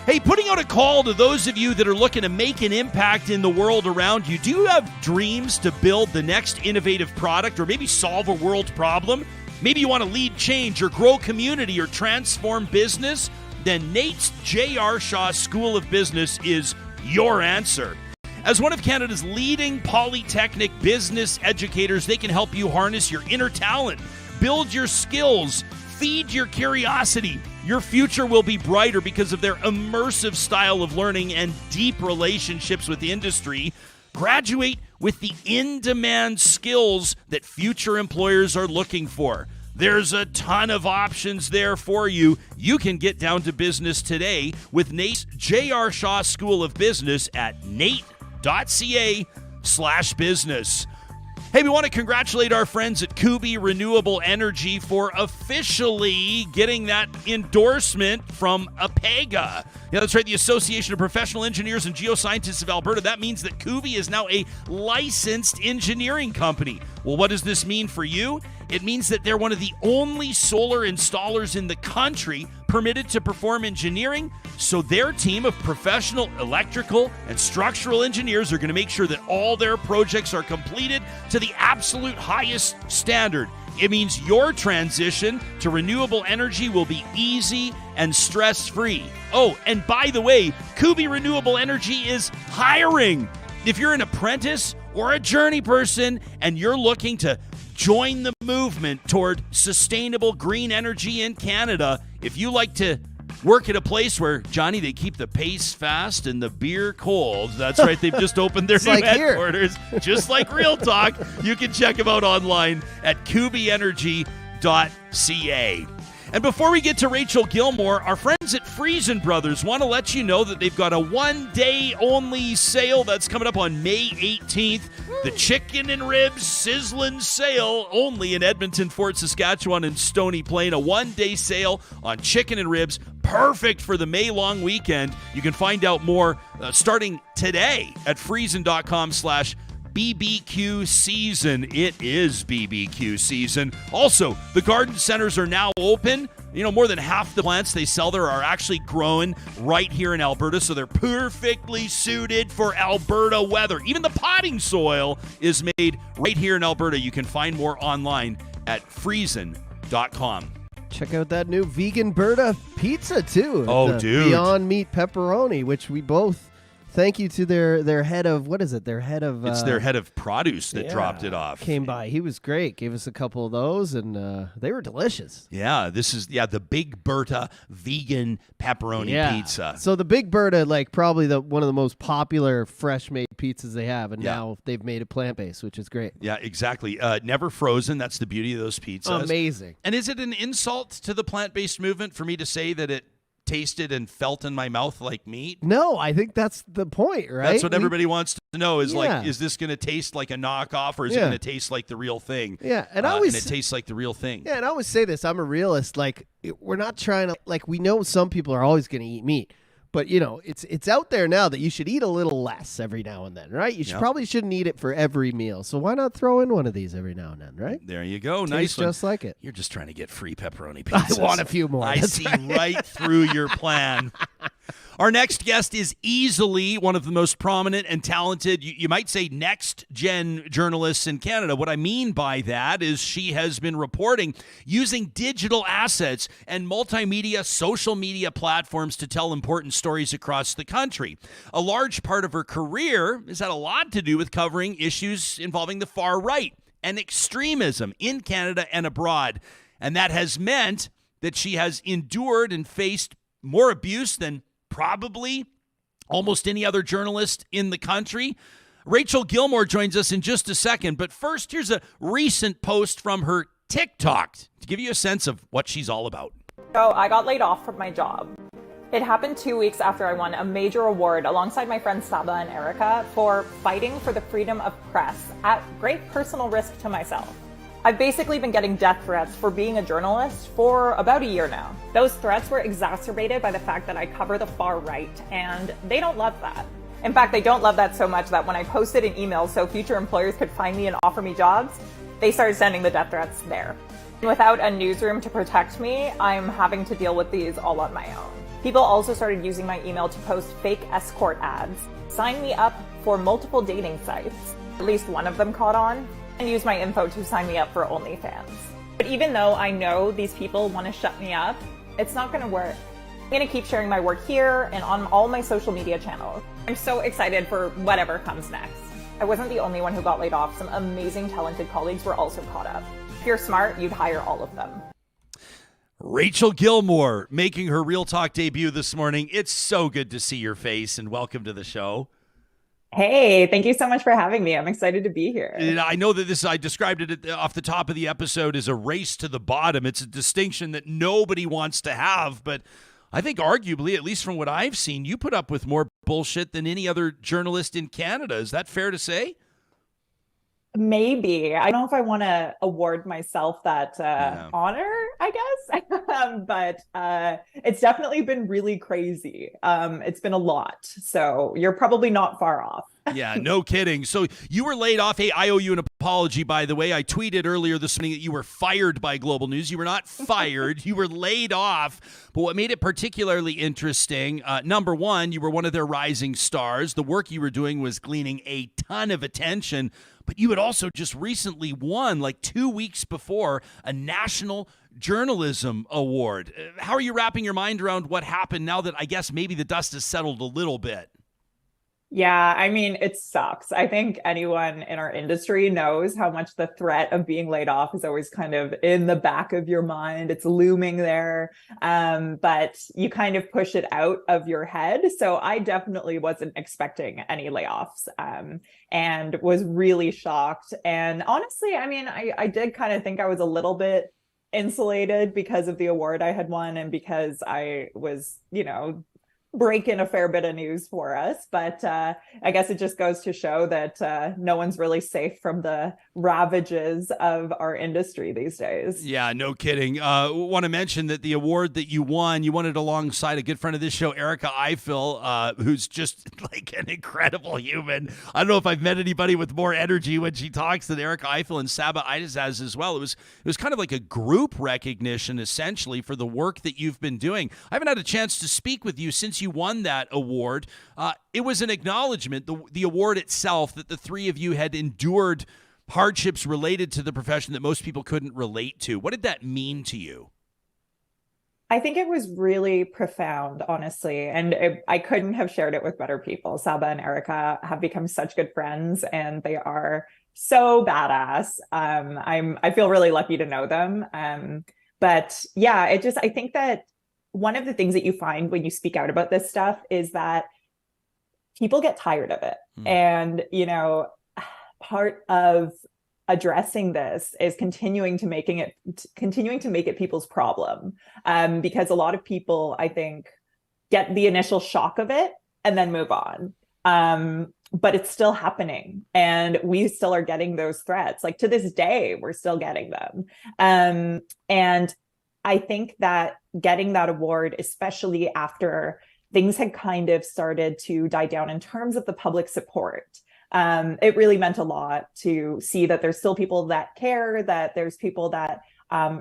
Hey, putting out a call to those of you that are looking to make an impact in the world around you. Do you have dreams to build the next innovative product or maybe solve a world problem? Maybe you want to lead change or grow community or transform business? Then Nate's J.R. Shaw School of Business is your answer. As one of Canada's leading polytechnic business educators, they can help you harness your inner talent, build your skills, feed your curiosity. Your future will be brighter because of their immersive style of learning and deep relationships with the industry. Graduate with the in-demand skills that future employers are looking for. There's a ton of options there for you. You can get down to business today with Nate's J.R. Shaw School of Business at nate.ca/business. Hey, we want to congratulate our friends at Kubi Renewable Energy for officially getting that endorsement from APEGA. Yeah, that's right, the Association of Professional Engineers and Geoscientists of Alberta. That means that Kubi is now a licensed engineering company. Well, what does this mean for you? It means that they're one of the only solar installers in the country permitted to perform engineering, so their team of professional electrical and structural engineers are going to make sure that all their projects are completed to the absolute highest standard. It means your transition to renewable energy will be easy and stress-free. Oh, and by the way, Kubi Renewable Energy is hiring. If you're an apprentice or a journey person and you're looking to join the movement toward sustainable green energy in Canada, if you like to work at a place where, Johnny, they keep the pace fast and the beer cold. That's right. They've just opened their new headquarters. Just like Real Talk. You can check them out online at kubienergy.ca. And before we get to Rachel Gilmore, our friends at Friesen Brothers want to let you know that they've got a one-day-only sale that's coming up on May 18th. The Chicken and Ribs Sizzlin' Sale, only in Edmonton, Fort Saskatchewan, and Stony Plain. A one-day sale on chicken and ribs, perfect for the May long weekend. You can find out more starting today at friesen.com/BBQ season. It is BBQ season. Also, the garden centers are now open. You know, more than half the plants they sell there are actually grown right here in Alberta, so they're perfectly suited for Alberta weather. Even the potting soil is made right here in Alberta. You can find more online at friesen.com.
Check out that new vegan Berta pizza, too.
Oh, dude.
Beyond Meat Pepperoni, which we both... Thank you to their head of, what is it? Their head of...
It's their head of produce that dropped it off.
Came by. He was great. Gave us a couple of those, and they were delicious.
Yeah, this is the Big Berta vegan pepperoni pizza.
So the Big Berta, like probably one of the most popular fresh-made pizzas they have, and now they've made it plant-based, which is great.
Yeah, exactly. Never frozen. That's the beauty of those pizzas.
Amazing.
And is it an insult to the plant-based movement for me to say that it tasted and felt in my mouth like meat?
No, I think that's the point, right?
That's what everybody wants to know is like, is this going to taste like a knockoff or is it going to taste like the real thing?
Yeah, and
and it tastes like the real thing.
Yeah, and I always say this, I'm a realist. Like, we're not trying to, like, we know some people are always going to eat meat, But, it's out there now that you should eat a little less every now and then, right? You probably shouldn't eat it for every meal. So why not throw in one of these every now and then, right?
There you go.
Tastes
nice one.
just like it.
You're just trying to get free pepperoni pizzas.
I want a few more.
I see right through your plan. Our next guest is easily one of the most prominent and talented, you might say, next-gen journalists in Canada. What I mean by that is she has been reporting using digital assets and multimedia social media platforms to tell important stories across the country. A large part of her career has had a lot to do with covering issues involving the far right and extremism in Canada and abroad. And that has meant that she has endured and faced more abuse than probably almost any other journalist in the country. Rachel Gilmore joins us in just a second, but first, here's a recent post from her TikTok to give you a sense of what she's all about.
So I got laid off from my job. It happened 2 weeks after I won a major award alongside my friends Saba and Erica for fighting for the freedom of press at great personal risk to myself. I've basically been getting death threats for being a journalist for about a year now. Those threats were exacerbated by the fact that I cover the far right, and they don't love that. In fact, they don't love that so much that when I posted an email so future employers could find me and offer me jobs, they started sending the death threats there. Without a newsroom to protect me, I'm having to deal with these all on my own. People also started using my email to post fake escort ads, sign me up for multiple dating sites. At least one of them caught on, and use my info to sign me up for OnlyFans. But even though I know these people want to shut me up, it's not going to work. I'm going to keep sharing my work here and on all my social media channels. I'm so excited for whatever comes next. I wasn't the only one who got laid off. Some amazing, talented colleagues were also caught up. If you're smart, you'd hire all of them.
Rachel Gilmore making her Real Talk debut this morning. It's so good to see your face, and welcome to the show.
Hey, thank you so much for having me. I'm excited to be here.
And I know that I described it off the top of the episode as a race to the bottom. It's a distinction that nobody wants to have, but I think arguably, at least from what I've seen, you put up with more bullshit than any other journalist in Canada. Is that fair to say?
Maybe. I don't know if I want to award myself that honor, I guess. But it's definitely been really crazy. It's been a lot. So you're probably not far off.
Yeah, no kidding. So you were laid off. Hey, I owe you an apology, by the way. I tweeted earlier this morning that you were fired by Global News. You were not fired. You were laid off. But what made it particularly interesting, number one, you were one of their rising stars. The work you were doing was gleaning a ton of attention. But you had also just recently won, like 2 weeks before, a National Journalism Award. How are you wrapping your mind around what happened now that I guess maybe the dust has settled a little bit?
Yeah, I mean, it sucks. I think anyone in our industry knows how much the threat of being laid off is always kind of in the back of your mind. It's looming there, but you kind of push it out of your head. So I definitely wasn't expecting any layoffs and was really shocked. And honestly, I mean, I did kind of think I was a little bit insulated because of the award I had won and because I was, break in a fair bit of news for us, but I guess it just goes to show that no one's really safe from the ravages of our industry these days.
Yeah, no kidding. Want to mention that the award that you won it alongside a good friend of this show, Erica Eifel, who's just like an incredible human. I don't know if I've met anybody with more energy when she talks than Erica Eifel, and Saba has as well. It was kind of like a group recognition, essentially, for the work that you've been doing. I haven't had a chance to speak with you since you won that award. It was an acknowledgement, the award itself, that the three of you had endured hardships related to the profession that most people couldn't relate to. What did that mean to you?
I think it was really profound, honestly, and I couldn't have shared it with better people. Saba and Erica have become such good friends, and they are so badass. I feel really lucky to know them. But yeah, I think that one of the things that you find when you speak out about this stuff is that people get tired of it. And, part of addressing this is continuing to make it people's problem. Because a lot of people, I think, get the initial shock of it and then move on. But it's still happening, and we still are getting those threats. Like, to this day, we're still getting them. And I think that getting that award, especially after things had kind of started to die down in terms of the public support. It really meant a lot to see that there's still people that care, that there's people that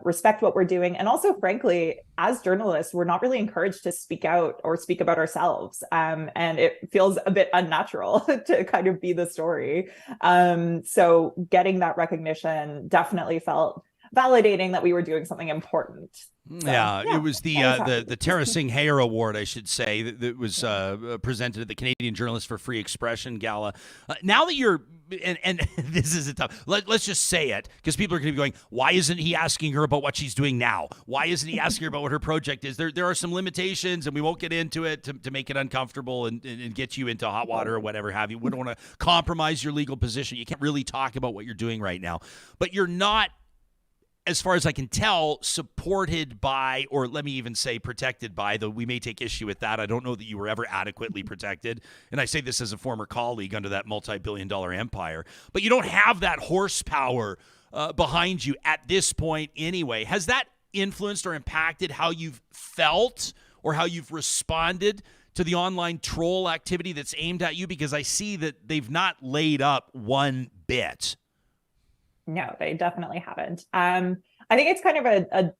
respect what we're doing. And also, frankly, as journalists, we're not really encouraged to speak out or speak about ourselves. And it feels a bit unnatural to kind of be the story. So getting that recognition definitely felt validating that we were doing something important. So,
yeah, it was the Tara Singh Hayar Award, I should say, that was presented at the Canadian Journalists for Free Expression Gala. Now that you're, and this is a tough, let's just say it, because people are going to be going, why isn't he asking her about what she's doing now? Why isn't he asking her about what her project is? There are some limitations, and we won't get into it to make it uncomfortable and get you into hot water or whatever have you. We don't want to compromise your legal position. You can't really talk about what you're doing right now. But you're not, as far as I can tell, supported by, or let me even say protected by, though we may take issue with that. I don't know that you were ever adequately protected. And I say this as a former colleague under that multi-billion-dollar empire. But you don't have that horsepower behind you at this point anyway. Has that influenced or impacted how you've felt or how you've responded to the online troll activity that's aimed at you? Because I see that they've not laid up one bit.
No, they definitely haven't. I think it's kind of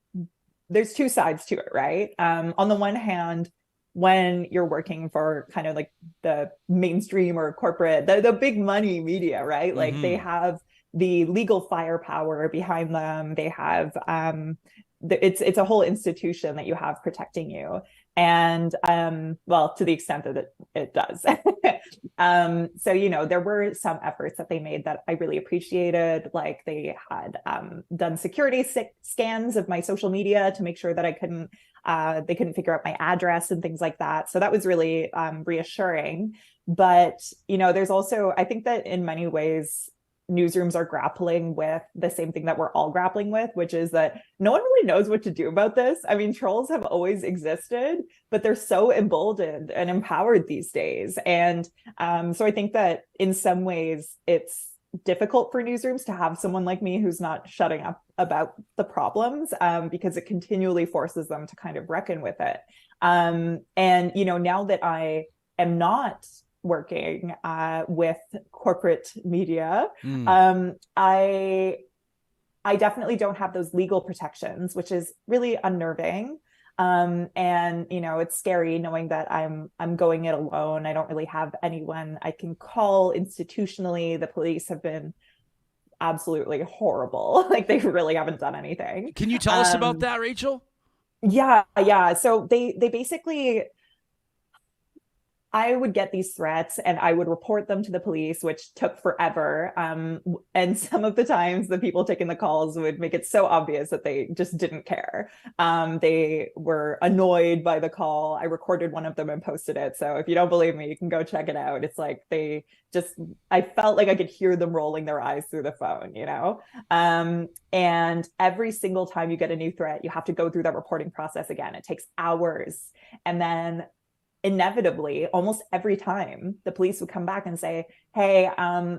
there's two sides to it, right? On the one hand, when you're working for kind of like the mainstream or corporate, the big money media, right? Like they have the legal firepower behind them. They have, it's a whole institution that you have protecting you. And well, to the extent that it does. So, you know, there were some efforts that they made that I really appreciated. Like they had done security scans of my social media to make sure that they couldn't figure out my address and things like that. So that was really reassuring. But, you know, there's also, I think that in many ways, newsrooms are grappling with the same thing that we're all grappling with, which is that no one really knows what to do about this. I mean, trolls have always existed, but they're so emboldened and empowered these days. And so I think that in some ways it's difficult for newsrooms to have someone like me who's not shutting up about the problems because it continually forces them to kind of reckon with it. And, you know, now that I am not working with corporate media, I definitely don't have those legal protections, which is really unnerving. And you know, it's scary knowing that I'm going it alone. I don't really have anyone I can call institutionally. The police have been absolutely horrible. Like they really haven't done anything.
Can you tell us about that, Rachel?
Yeah. So they basically, I would get these threats and I would report them to the police, which took forever. And some of the times the people taking the calls would make it so obvious that they just didn't care. They were annoyed by the call. I recorded one of them and posted it. So if you don't believe me, you can go check it out. It's like I felt like I could hear them rolling their eyes through the phone, you know? And every single time you get a new threat, you have to go through that reporting process again. It takes hours. And then inevitably, almost every time, the police would come back and say, hey,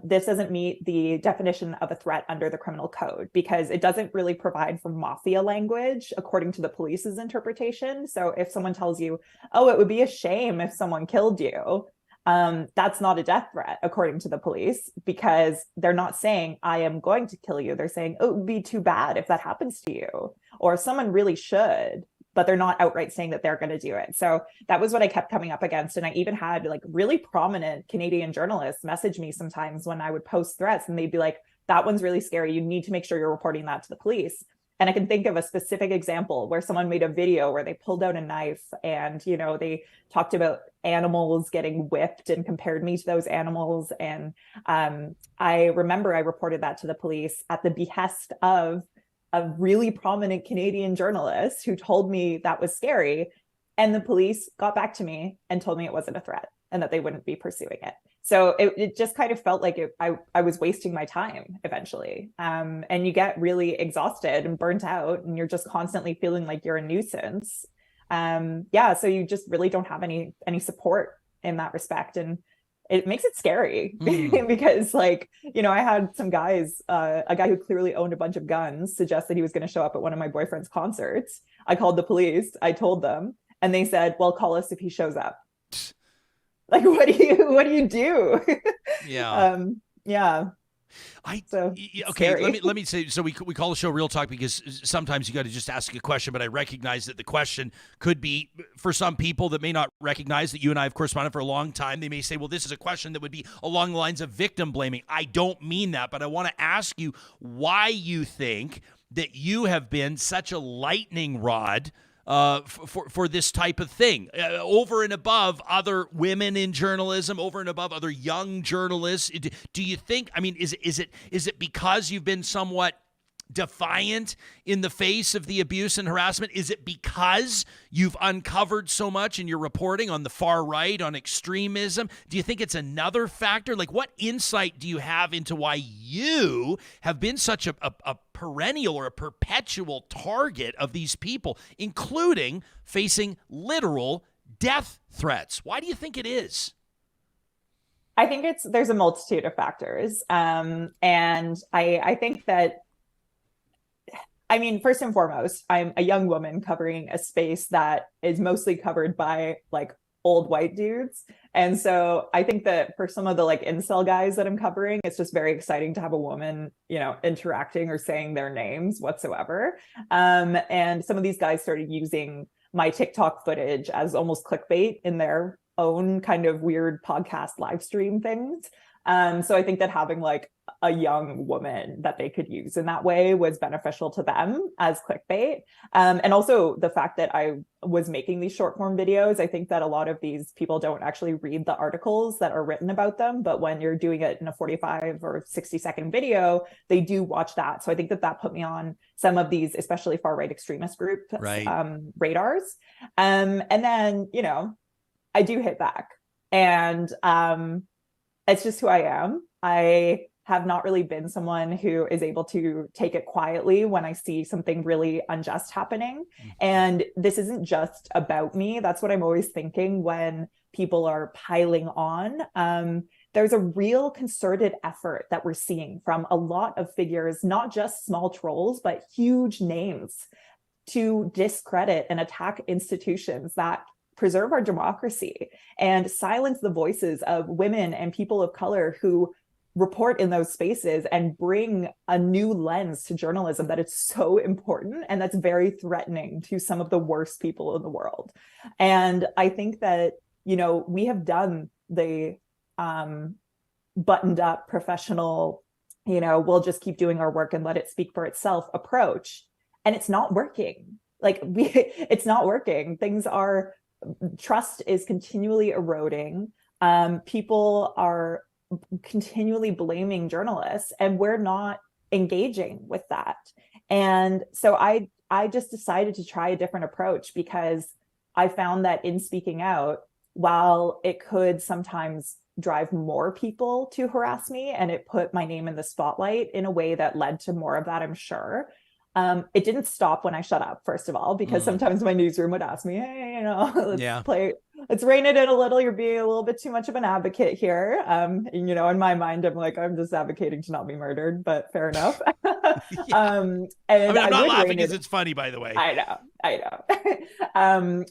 this doesn't meet the definition of a threat under the criminal code because it doesn't really provide for mafia language according to the police's interpretation. So if someone tells you, oh, it would be a shame if someone killed you, that's not a death threat according to the police because they're not saying I am going to kill you. They're saying, oh, it would be too bad if that happens to you, or someone really should, but they're not outright saying that they're going to do it. So that was what I kept coming up against. And I even had like really prominent Canadian journalists message me sometimes when I would post threats and they'd be like, that one's really scary. You need to make sure you're reporting that to the police. And I can think of a specific example where someone made a video where they pulled out a knife and, you know, they talked about animals getting whipped and compared me to those animals. And I remember I reported that to the police at the behest of a really prominent Canadian journalist who told me that was scary. And the police got back to me and told me it wasn't a threat and that they wouldn't be pursuing it. So it just kind of felt like I was wasting my time eventually. And you get really exhausted and burnt out and you're just constantly feeling like you're a nuisance. So you just really don't have any support in that respect. And it makes it scary because, like, you know, I had some guys, a guy who clearly owned a bunch of guns suggest that he was going to show up at one of my boyfriend's concerts. I called the police. I told them and they said, well, call us if he shows up.
Like, what do you do?
Yeah.
Yeah.
Okay.
Scary.
Let me say. So we call the show Real Talk because sometimes you got to just ask a question. But I recognize that the question could be for some people that may not recognize that you and I have corresponded for a long time. They may say, "Well, this is a question that would be along the lines of victim blaming." I don't mean that, but I want to ask you why you think that you have been such a lightning rod for this type of thing, over and above other women in journalism, over and above other young journalists. Do you think? I mean, is it because you've been somewhat defiant in the face of the abuse and harassment? Is it because you've uncovered so much in your reporting on the far right, on extremism? Do you think it's another factor? Like, what insight do you have into why you have been such a perennial or a perpetual target of these people, including facing literal death threats? Why do you think it is?
I think there's a multitude of factors. And I think that, I mean, first and foremost, I'm a young woman covering a space that is mostly covered by like old white dudes. And so I think that for some of the like incel guys that I'm covering, it's just very exciting to have a woman, interacting or saying their names whatsoever. And some of these guys started using my TikTok footage as almost clickbait in their own kind of weird podcast live stream things. So I think that having like a young woman that they could use in that way was beneficial to them as clickbait. And also the fact that I was making these short form videos, I think that a lot of these people don't actually read the articles that are written about them. But when you're doing it in a 45 or 60-second video, they do watch that. So I think that put me on some of these, especially far right extremist group radars. And then, I do hit back. And it's just who I am. I have not really been someone who is able to take it quietly when I see something really unjust happening. And this isn't just about me. That's what I'm always thinking when people are piling on. There's a real concerted effort that we're seeing from a lot of figures, not just small trolls, but huge names, to discredit and attack institutions that preserve our democracy and silence the voices of women and people of color who report in those spaces and bring a new lens to journalism that is so important and that's very threatening to some of the worst people in the world. And I think that, we have done the buttoned up professional, we'll just keep doing our work and let it speak for itself approach. And it's not working. It's not working. Trust is continually eroding. People are continually blaming journalists, and we're not engaging with that. And so I just decided to try a different approach because I found that in speaking out, while it could sometimes drive more people to harass me and it put my name in the spotlight in a way that led to more of that, I'm sure. It didn't stop when I shut up, first of all, because sometimes my newsroom would ask me, hey, let's rein it in a little. You're being a little bit too much of an advocate here. And, in my mind, I'm like, I'm just advocating to not be murdered, but fair enough. And
I'm not laughing because it's funny, by the way.
I know.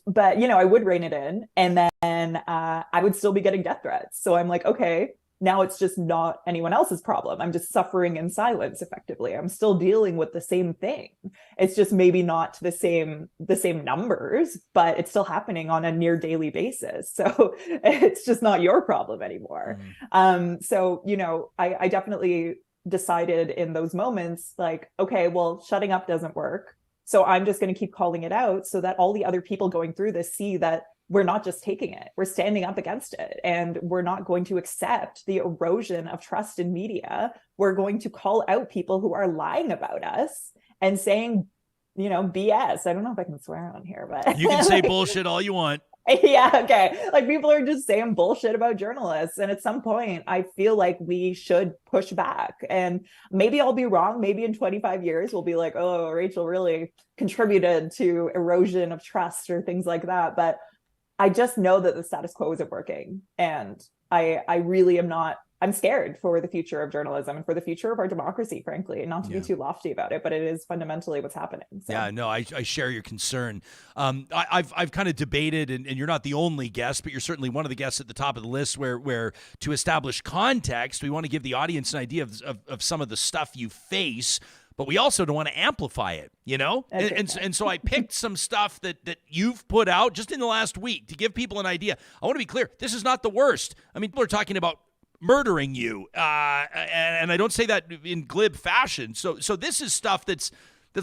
But, I would rein it in, and then I would still be getting death threats. So I'm like, okay, now it's just not anyone else's problem. I'm just suffering in silence effectively. I'm still dealing with the same thing. It's just maybe not to the same numbers, but it's still happening on a near daily basis. So it's just not your problem anymore. So, I definitely decided in those moments, like, okay, well, shutting up doesn't work. So I'm just going to keep calling it out so that all the other people going through this see that we're not just taking it, we're standing up against it, and we're not going to accept the erosion of trust in media. We're going to call out people who are lying about us and saying, BS. I don't know if I can swear on here, but
you can say bullshit all you want.
Yeah, okay. Like, people are just saying bullshit about journalists. And at some point, I feel like we should push back. And maybe I'll be wrong. Maybe in 25 years, we'll be like, oh, Rachel really contributed to erosion of trust or things like that. But I just know that the status quo isn't working. And I really am not I'm scared for the future of journalism and for the future of our democracy, frankly, and not to be too lofty about it, but it is fundamentally what's happening. So.
Yeah, no, I share your concern. I've kind of debated, and you're not the only guest, but you're certainly one of the guests at the top of the list where to establish context, we want to give the audience an idea of some of the stuff you face, but we also don't want to amplify it, you know? And so I picked some stuff that you've put out just in the last week to give people an idea. I want to be clear, this is not the worst. I mean, people are talking about murdering you, and I don't say that in glib fashion. So this is stuff that's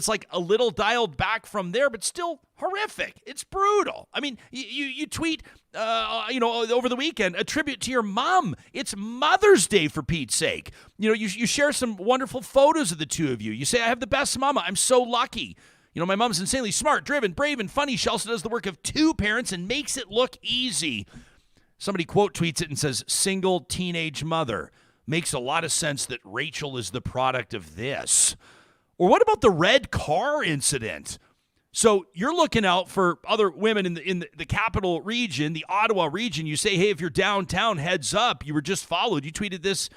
like a little dialed back from there, but still horrific. It's brutal. I mean, you tweet, over the weekend, a tribute to your mom. It's Mother's Day, for Pete's sake. You share some wonderful photos of the two of you. You say, I have the best mama. I'm so lucky. My mom's insanely smart, driven, brave, and funny. She also does the work of two parents and makes it look easy. Somebody quote tweets it and says, single teenage mother. Makes a lot of sense that Rachel is the product of this. Or what about the red car incident? So you're looking out for other women in the capital region, the Ottawa region. You say, hey, if you're downtown, heads up. You were just followed. You tweeted this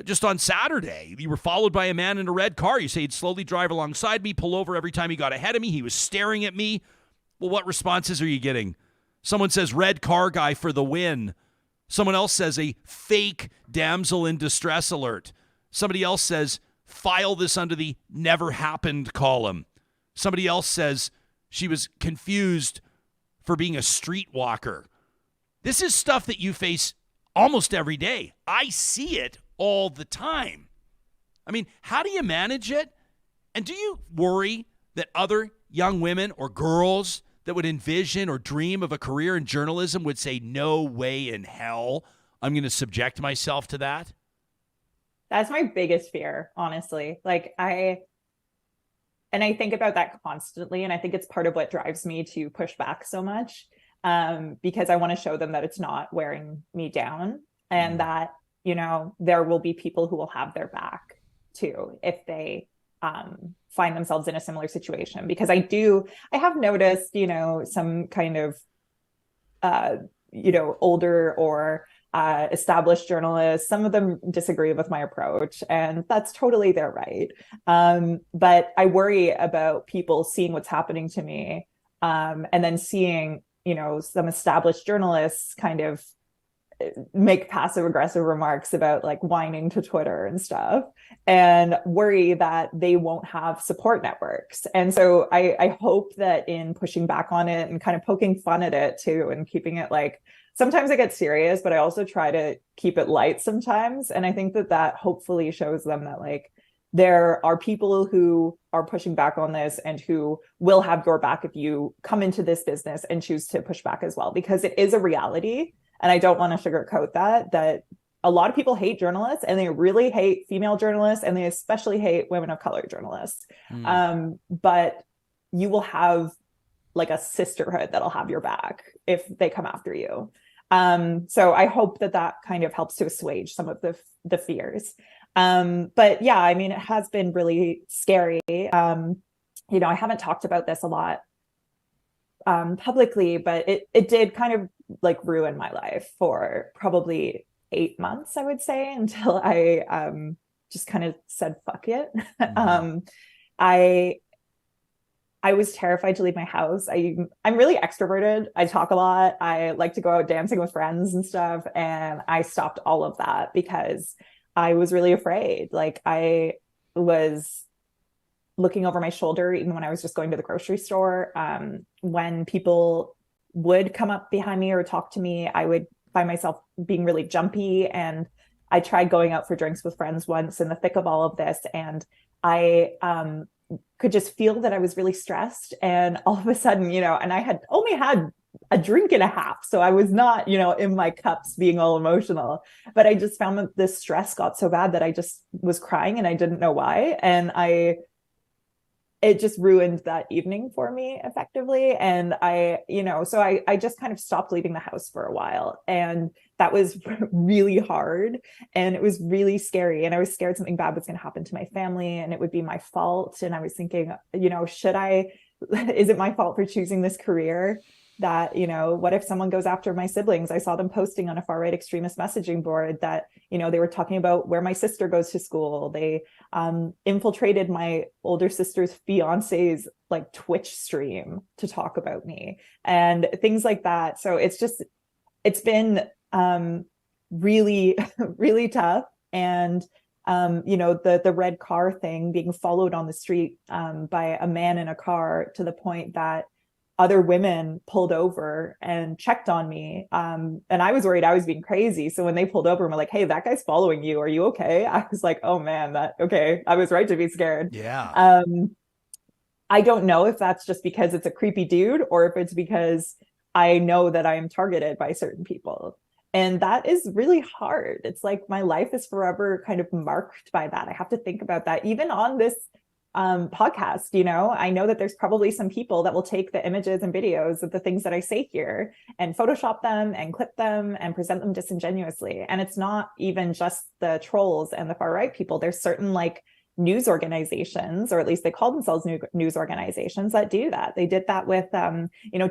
just on Saturday. You were followed by a man in a red car. You say he'd slowly drive alongside me, pull over every time he got ahead of me. He was staring at me. Well, what responses are you getting? Someone says red car guy for the win. Someone else says a fake damsel in distress alert. Somebody else says file this under the never happened column. Somebody else says she was confused for being a streetwalker. This is stuff that you face almost every day. I see it all the time. I mean, how do you manage it? And do you worry that other young women or girls that would envision or dream of a career in journalism would say, no way in hell I'm going to subject myself to that?
That's my biggest fear, honestly. I think about that constantly. And I think it's part of what drives me to push back so much, because I want to show them that it's not wearing me down, and that, there will be people who will have their back too, if they find themselves in a similar situation. Because I have noticed, some kind of, older or established journalists, some of them disagree with my approach, and that's totally their right. But I worry about people seeing what's happening to me, and then seeing, some established journalists kind of make passive aggressive remarks about whining to Twitter and stuff, and worry that they won't have support networks. And so I hope that in pushing back on it and kind of poking fun at it too, and keeping it sometimes I get serious, but I also try to keep it light sometimes. And I think that hopefully shows them that there are people who are pushing back on this and who will have your back if you come into this business and choose to push back as well, because it is a reality. And I don't want to sugarcoat that a lot of people hate journalists, and they really hate female journalists, and they especially hate women of color journalists. But you will have a sisterhood that'll have your back if they come after you. So I hope that kind of helps to assuage some of the fears. But yeah, I mean, it has been really scary. I haven't talked about this a lot publicly, but it did kind of ruin my life for probably 8 months, I would say, until I just kind of said, fuck it. I was terrified to leave my house. I'm really extroverted. I talk a lot. I like to go out dancing with friends and stuff. And I stopped all of that because I was really afraid. I was looking over my shoulder, even when I was just going to the grocery store. When people would come up behind me or talk to me, I would find myself being really jumpy. And I tried going out for drinks with friends once in the thick of all of this. And I could just feel that I was really stressed. And all of a sudden, and I had only had a drink and a half. So I was not, in my cups being all emotional, but I just found that this stress got so bad that I just was crying and I didn't know why. And it just ruined that evening for me effectively. And so I just kind of stopped leaving the house for a while. And that was really hard. And it was really scary. And I was scared something bad was going to happen to my family and it would be my fault. And I was thinking, is it my fault for choosing this career? that, what if someone goes after my siblings? I saw them posting on a far right extremist messaging board that, they were talking about where my sister goes to school. They infiltrated my older sister's fiance's like Twitch stream to talk about me and things like that. So it's been really, really tough. And the red car thing, being followed on the street by a man in a car to the point that other women pulled over and checked on me. And I was worried I was being crazy. So when they pulled over and were like, hey, that guy's following you. Are you okay? I was like, oh man, okay. I was right to be scared.
Yeah.
I don't know if that's just because it's a creepy dude or if it's because I know that I am targeted by certain people. And that is really hard. It's like my life is forever kind of marked by that. I have to think about that. Even on this podcast, I know that there's probably some people that will take the images and videos of the things that I say here and Photoshop them and clip them and present them disingenuously. And it's not even just the trolls and the far right people. There's certain like news organizations, or at least they call themselves news organizations, that do that. They did that with,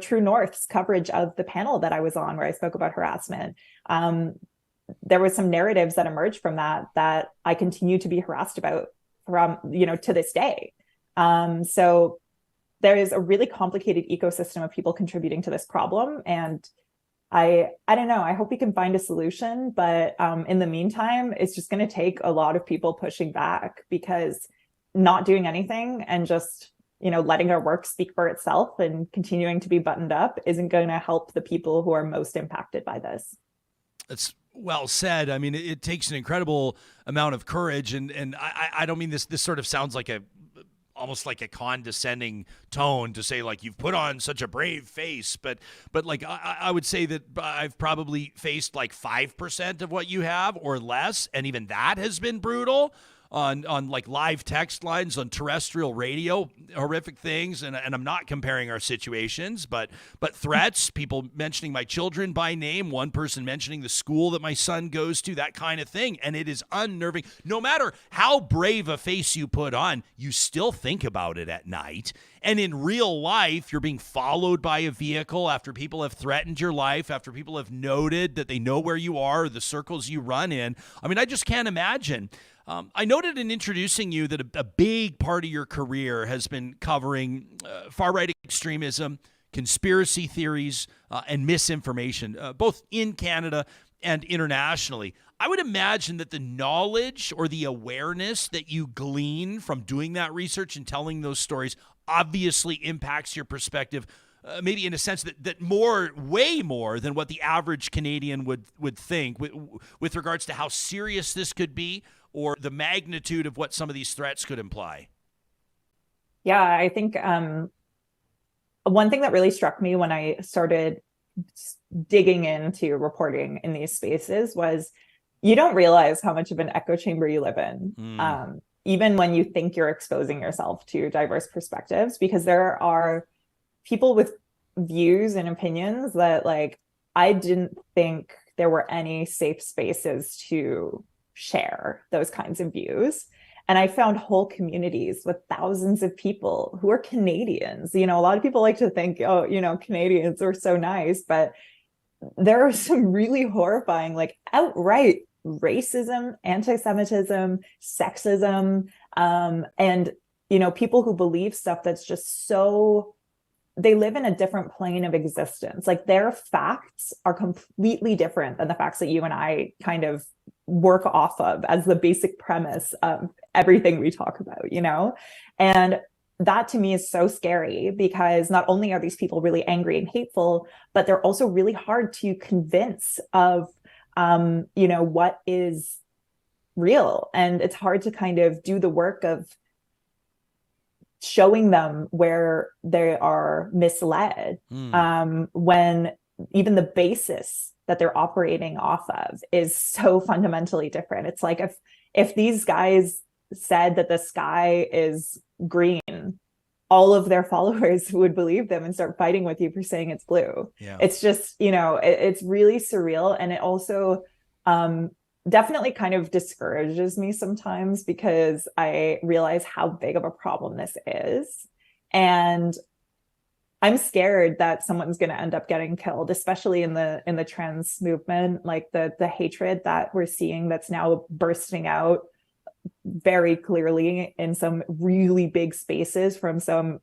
True North's coverage of the panel that I was on where I spoke about harassment. There was some narratives that emerged from that I continue to be harassed about from, to this day. So there is a really complicated ecosystem of people contributing to this problem. And I don't know, I hope we can find a solution, but in the meantime, it's just going to take a lot of people pushing back, because not doing anything and just, letting our work speak for itself and continuing to be buttoned up isn't going to help the people who are most impacted by this.
It's well said. I mean, it takes an incredible amount of courage, and I don't mean this sort of sounds like almost like a condescending tone to say like you've put on such a brave face, but like I would say that I've probably faced like 5% of what you have or less, and even that has been brutal. On like live text lines on terrestrial radio, horrific things, and I'm not comparing our situations, but threats, people mentioning my children by name, one person mentioning the school that my son goes to, that kind of thing, and it is unnerving. No matter how brave a face you put on, you still think about it at night. And in real life, you're being followed by a vehicle after people have threatened your life, after people have noted that they know where you are, or the circles you run in. I mean, I just can't imagine. I noted in introducing you that a big part of your career has been covering far-right extremism, conspiracy theories, and misinformation, both in Canada and internationally. I would imagine that the knowledge or the awareness that you glean from doing that research and telling those stories obviously impacts your perspective, maybe in a sense that way more than what the average Canadian would think with regards to how serious this could be, or the magnitude of what some of these threats could imply.
Yeah, I think one thing that really struck me when I started digging into reporting in these spaces was you don't realize how much of an echo chamber you live in, even when you think you're exposing yourself to diverse perspectives, because there are people with views and opinions that, like, I didn't think there were any safe spaces to share those kinds of views. And I found whole communities with thousands of people who are Canadians. A lot of people like to think, oh, Canadians are so nice, but there are some really horrifying, like outright racism, anti-Semitism, sexism, and, people who believe stuff that's just so, they live in a different plane of existence. Like their facts are completely different than the facts that you and I kind of work off of as the basic premise of everything we talk about, And that to me is so scary, because not only are these people really angry and hateful, but they're also really hard to convince of, what is real. And it's hard to kind of do the work of showing them where they are misled, when even the basis that they're operating off of is so fundamentally different. It's like if these guys said that the sky is green, all of their followers would believe them and start fighting with you for saying it's blue. Yeah. It's just, it's really surreal. And it also definitely kind of discourages me sometimes, because I realize how big of a problem this is. And I'm scared that someone's going to end up getting killed, especially in the trans movement, like the hatred that we're seeing that's now bursting out very clearly in some really big spaces from some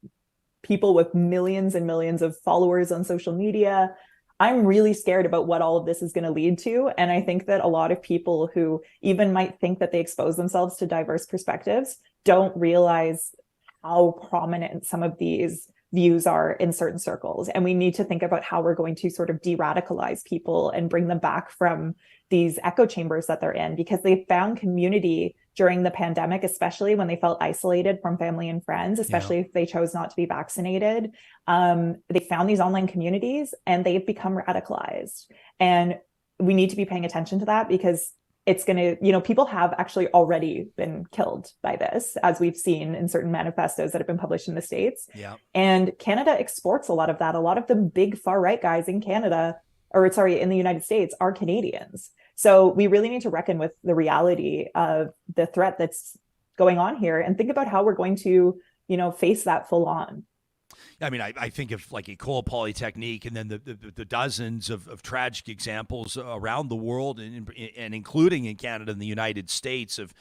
people with millions and millions of followers on social media. I'm really scared about what all of this is going to lead to. And I think that a lot of people who even might think that they expose themselves to diverse perspectives don't realize how prominent some of these views are in certain circles. And we need to think about how we're going to sort of de-radicalize people and bring them back from these echo chambers that they're in, because they found community during the pandemic, especially when they felt isolated from family and friends, especially if they chose not to be vaccinated. They found these online communities and they've become radicalized. And we need to be paying attention to that, because it's going to, people have actually already been killed by this, as we've seen in certain manifestos that have been published in the States.
Yeah.
And Canada exports a lot of that. A lot of the big far right guys in Canada, in the United States, are Canadians. So we really need to reckon with the reality of the threat that's going on here and think about how we're going to, face that full on.
I mean, I think of like École Polytechnique, and then the dozens of tragic examples around the world, and including in Canada and the United States, of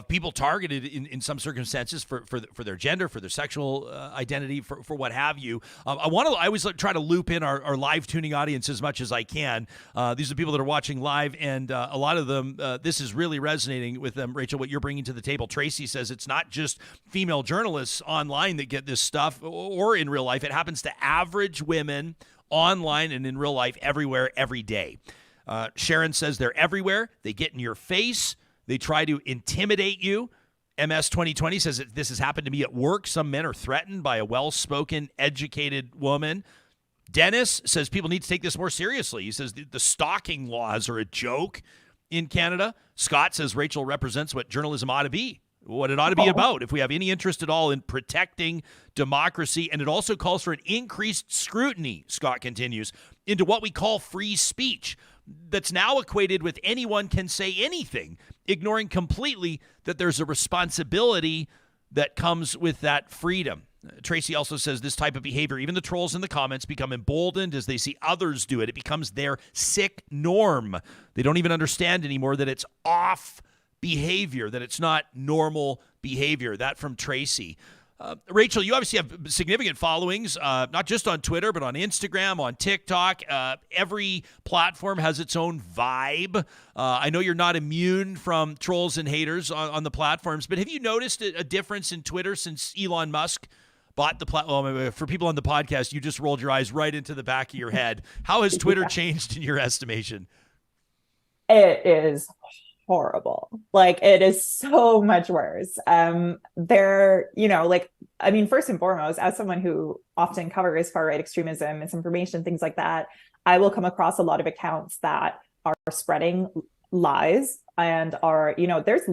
people targeted in some circumstances for their gender, for their sexual identity, for what have you. I always try to loop in our live tuning audience as much as I can. These are people that are watching live, and a lot of them, this is really resonating with them. Rachel, what you're bringing to the table. Tracy says it's not just female journalists online that get this stuff, or in real life. It happens to average women online and in real life everywhere, every day. Sharon says they're everywhere. They get in your face. They try to intimidate you. MS 2020 says that this has happened to me at work. Some men are threatened by a well-spoken, educated woman. Dennis says people need to take this more seriously. He says the stalking laws are a joke in Canada. Scott says Rachel represents what journalism ought to be, what it ought to be about, if we have any interest at all in protecting democracy. And it also calls for an increased scrutiny, Scott continues, into what we call free speech, that's now equated with anyone can say anything, ignoring completely that there's a responsibility that comes with that freedom. Tracy also says this type of behavior, even the trolls in the comments, become emboldened as they see others do it. It becomes their sick norm. They don't even understand anymore that it's off behavior, that it's not normal behavior. That from Tracy. Rachel, you obviously have significant followings, not just on Twitter, but on Instagram, on TikTok. Every platform has its own vibe. I know you're not immune from trolls and haters on the platforms, but have you noticed a difference in Twitter since Elon Musk bought the platform? For people on the podcast, you just rolled your eyes right into the back of your head. How has Twitter changed in your estimation?
It is horrible. Like, it is so much worse. First and foremost, as someone who often covers far right extremism, misinformation, things like that, I will come across a lot of accounts that are spreading lies and are, there's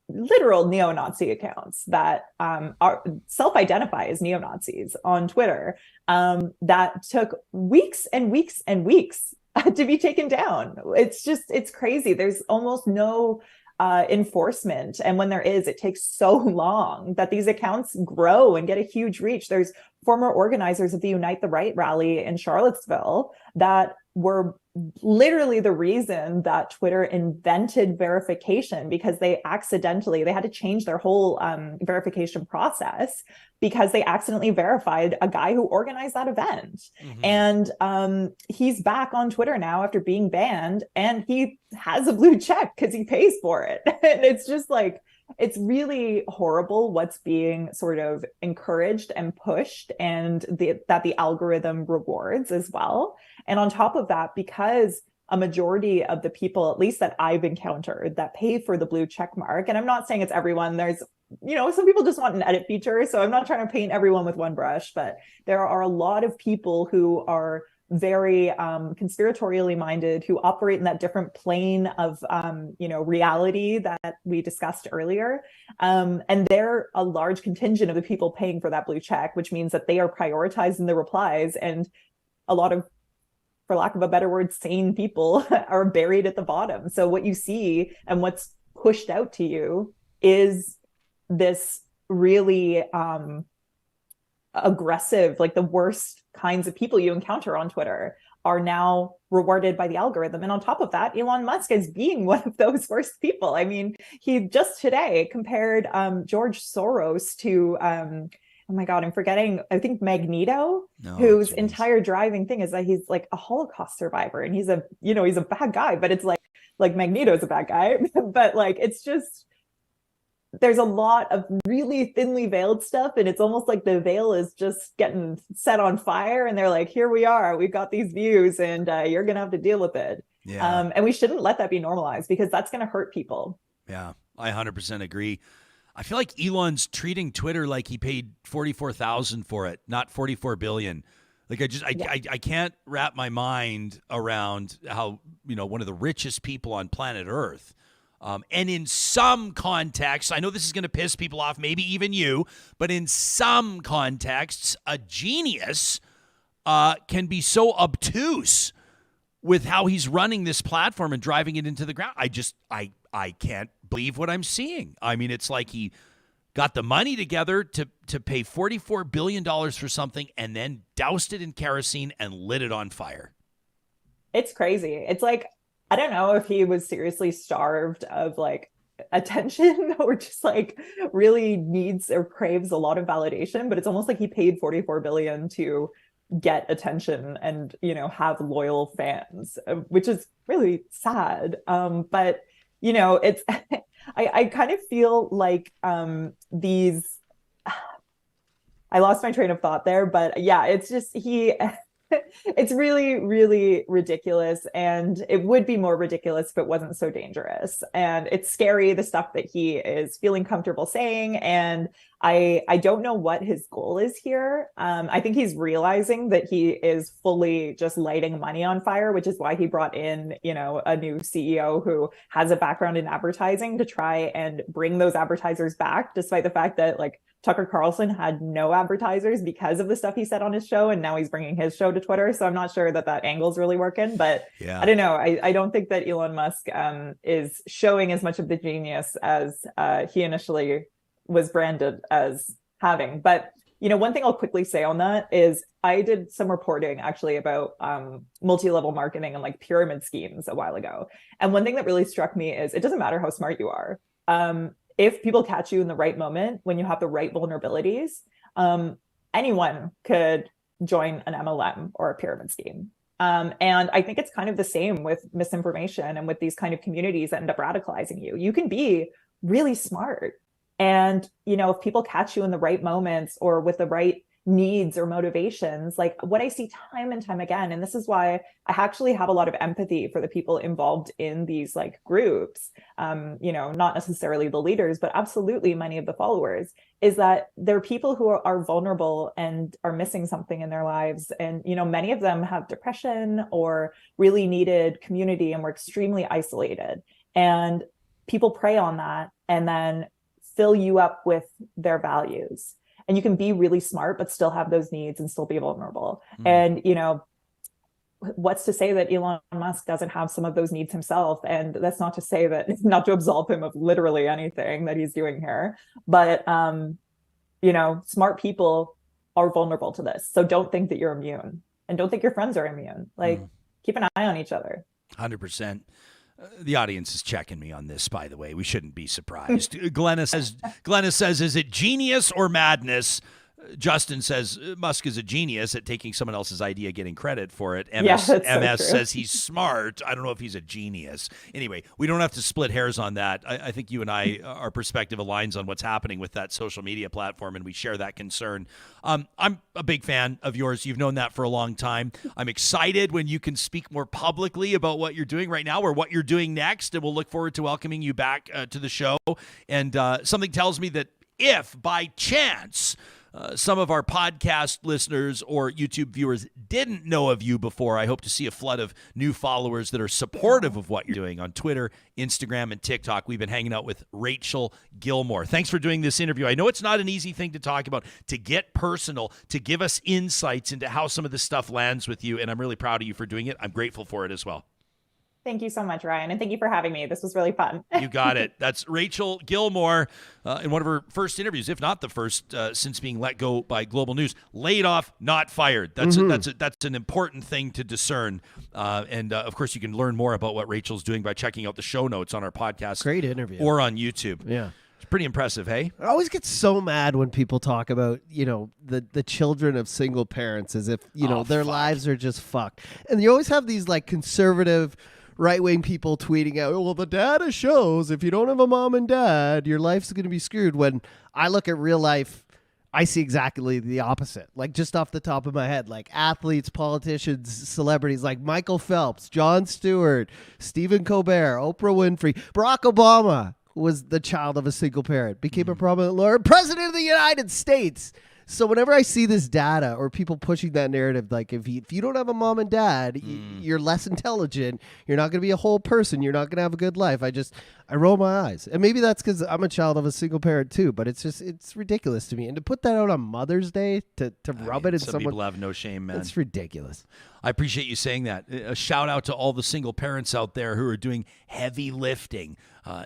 literal neo-Nazi accounts that are self-identify as neo-Nazis on Twitter that took weeks and weeks and weeks to be taken down. It's crazy. There's almost no enforcement. And when there is, it takes so long that these accounts grow and get a huge reach. There's former organizers of the Unite the Right rally in Charlottesville that were literally the reason that Twitter invented verification, because they had to change their whole verification process because they accidentally verified a guy who organized that event. Mm-hmm. And he's back on Twitter now after being banned, and he has a blue check because he pays for it. And it's just like, it's really horrible what's being sort of encouraged and pushed, and that the algorithm rewards as well. And on top of that, because a majority of the people, at least that I've encountered, that pay for the blue check mark, and I'm not saying it's everyone, there's, some people just want an edit feature, so I'm not trying to paint everyone with one brush, but there are a lot of people who are very conspiratorially minded, who operate in that different plane of reality that we discussed earlier, and they're a large contingent of the people paying for that blue check, which means that they are prioritizing the replies, and a lot of, for lack of a better word, sane people are buried at the bottom. So what you see and what's pushed out to you is this really aggressive, like the worst kinds of people you encounter on Twitter are now rewarded by the algorithm. And on top of that, Elon Musk is being one of those worst people. I mean, he just today compared George Soros to, oh my God, I'm forgetting, I think Magneto, whose entire driving thing is that he's like a Holocaust survivor. And he's a bad guy, but it's like Magneto's a bad guy. But like, it's just, there's a lot of really thinly veiled stuff, and it's almost like the veil is just getting set on fire, and they're like, here we are, we've got these views, and you're gonna have to deal with it. And we shouldn't let that be normalized, because that's gonna hurt people.
I 100% agree. I feel like Elon's treating Twitter like he paid $44,000 for it, not $44 billion. Like I can't wrap my mind around how, one of the richest people on planet Earth. And in some contexts, I know this is going to piss people off, maybe even you, but in some contexts, a genius can be so obtuse with how he's running this platform and driving it into the ground. I can't believe what I'm seeing. I mean, it's like he got the money together to pay $44 billion for something and then doused it in kerosene and lit it on fire.
It's crazy. It's like, I don't know if he was seriously starved of like attention or just like really needs or craves a lot of validation, but it's almost like he paid $44 billion to get attention and, have loyal fans, which is really sad. But, it's, I kind of feel like I lost my train of thought there, but yeah, it's just, it's really, really ridiculous. And it would be more ridiculous if it wasn't so dangerous. And it's scary, the stuff that he is feeling comfortable saying. And I don't know what his goal is here. I think he's realizing that he is fully just lighting money on fire, which is why he brought in, a new CEO who has a background in advertising to try and bring those advertisers back, despite the fact that like Tucker Carlson had no advertisers because of the stuff he said on his show, and now he's bringing his show to Twitter. So I'm not sure that angle's really working, but yeah. I don't know. I don't think that Elon Musk is showing as much of the genius as he initially was branded as having. But, one thing I'll quickly say on that is I did some reporting actually about multi-level marketing and like pyramid schemes a while ago. And one thing that really struck me is it doesn't matter how smart you are. If people catch you in the right moment, when you have the right vulnerabilities, anyone could join an MLM or a pyramid scheme. And I think it's kind of the same with misinformation and with these kind of communities that end up radicalizing you. You can be really smart. And, if people catch you in the right moments or with the right needs or motivations, like what I see time and time again, and this is why I actually have a lot of empathy for the people involved in these like groups, not necessarily the leaders, but absolutely many of the followers, is that they're people who are vulnerable and are missing something in their lives. And, many of them have depression or really needed community and were extremely isolated. And people prey on that and then fill you up with their values. And you can be really smart, but still have those needs and still be vulnerable. And, what's to say that Elon Musk doesn't have some of those needs himself? And that's not to say that, not to absolve him of literally anything that he's doing here. But, smart people are vulnerable to this. So don't think that you're immune, and don't think your friends are immune. Like, keep an eye on each other.
100%. The audience is checking me on this, by the way. We shouldn't be surprised. Glenna says, is it genius or madness? Justin says Musk is a genius at taking someone else's idea, getting credit for it. MS says he's smart. I don't know if he's a genius. Anyway, we don't have to split hairs on that. I think you and I, our perspective aligns on what's happening with that social media platform, and we share that concern. I'm a big fan of yours. You've known that for a long time. I'm excited when you can speak more publicly about what you're doing right now or what you're doing next, and we'll look forward to welcoming you back to the show. And something tells me that if by chance some of our podcast listeners or YouTube viewers didn't know of you before, I hope to see a flood of new followers that are supportive of what you're doing on Twitter, Instagram, and TikTok. We've been hanging out with Rachel Gilmore. Thanks for doing this interview. I know it's not an easy thing to talk about, to get personal, to give us insights into how some of this stuff lands with you, and I'm really proud of you for doing it. I'm grateful for it as well.
Thank you so much, Ryan. And thank you for having me. This was really fun.
You got it. That's Rachel Gilmore in one of her first interviews, if not the first, since being let go by Global News. Laid off, not fired. That's an important thing to discern. And of course, you can learn more about what Rachel's doing by checking out the show notes on our podcast.
Great interview.
Or on YouTube.
Yeah.
It's pretty impressive, hey?
I always get so mad when people talk about, the children of single parents as if, their lives are just fucked. And you always have these like conservative right-wing people tweeting out, well, the data shows if you don't have a mom and dad, your life's going to be screwed. When I look at real life, I see exactly the opposite. Like just off the top of my head, like athletes, politicians, celebrities like Michael Phelps, Jon Stewart, Stephen Colbert, Oprah Winfrey, Barack Obama was the child of a single parent, became a prominent lawyer, president of the United States. So whenever I see this data or people pushing that narrative, like if you don't have a mom and dad, you're less intelligent. You're not going to be a whole person. You're not going to have a good life. I roll my eyes. And maybe that's because I'm a child of a single parent too, but it's ridiculous to me. And to put that out on Mother's Day, to rub it in
some
someone.
people have no shame, man.
It's ridiculous.
I appreciate you saying that. A shout out to all the single parents out there who are doing heavy lifting.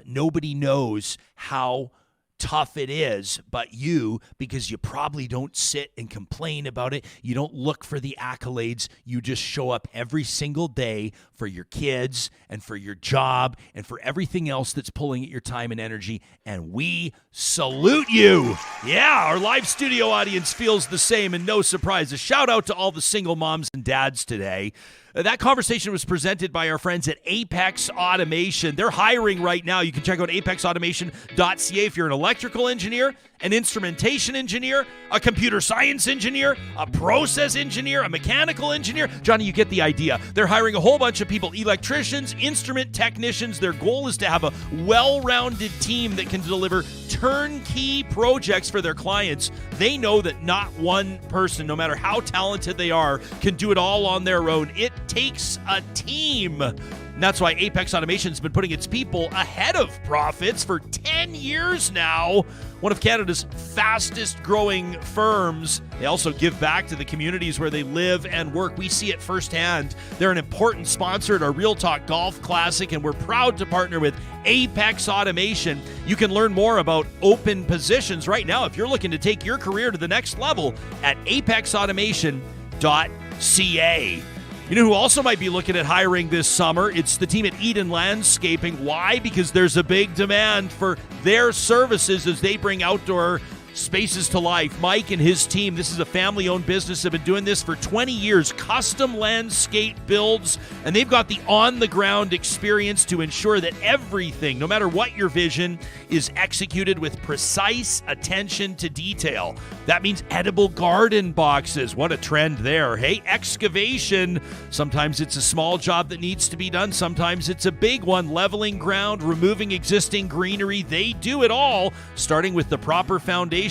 Nobody knows how tough it is but you, because you probably don't sit and complain about it. You don't look for the accolades. You just show up every single day for your kids and for your job and for everything else that's pulling at your time and energy, and we salute you. Yeah, our live studio audience feels the same, and no surprise. A shout out to all the single moms and dads today. That conversation was presented by our friends at Apex Automation. They're hiring right now. You can check out apexautomation.ca if you're an electrical engineer, an instrumentation engineer, a computer science engineer, a process engineer, a mechanical engineer. Johnny, you get the idea. They're hiring a whole bunch of people, electricians, instrument technicians. Their goal is to have a well-rounded team that can deliver turnkey projects for their clients. They know that not one person, no matter how talented they are, can do it all on their own. It takes a team. And that's why Apex Automation's been putting its people ahead of profits for 10 years now. One of Canada's fastest growing firms. They also give back to the communities where they live and work. We see it firsthand. They're an important sponsor at our Real Talk Golf Classic, and we're proud to partner with Apex Automation. You can learn more about open positions right now if you're looking to take your career to the next level at apexautomation.ca. You know who also might be looking at hiring this summer? It's the team at Eden Landscaping. Why? Because there's a big demand for their services as they bring outdoor spaces to life. Mike and his team, this is a family-owned business, have been doing this for 20 years, custom landscape builds, and they've got the on-the-ground experience to ensure that everything, no matter what your vision, is executed with precise attention to detail. That means edible garden boxes. What a trend there. Hey, excavation. Sometimes it's a small job that needs to be done. Sometimes it's a big one. Leveling ground, removing existing greenery. They do it all, starting with the proper foundation.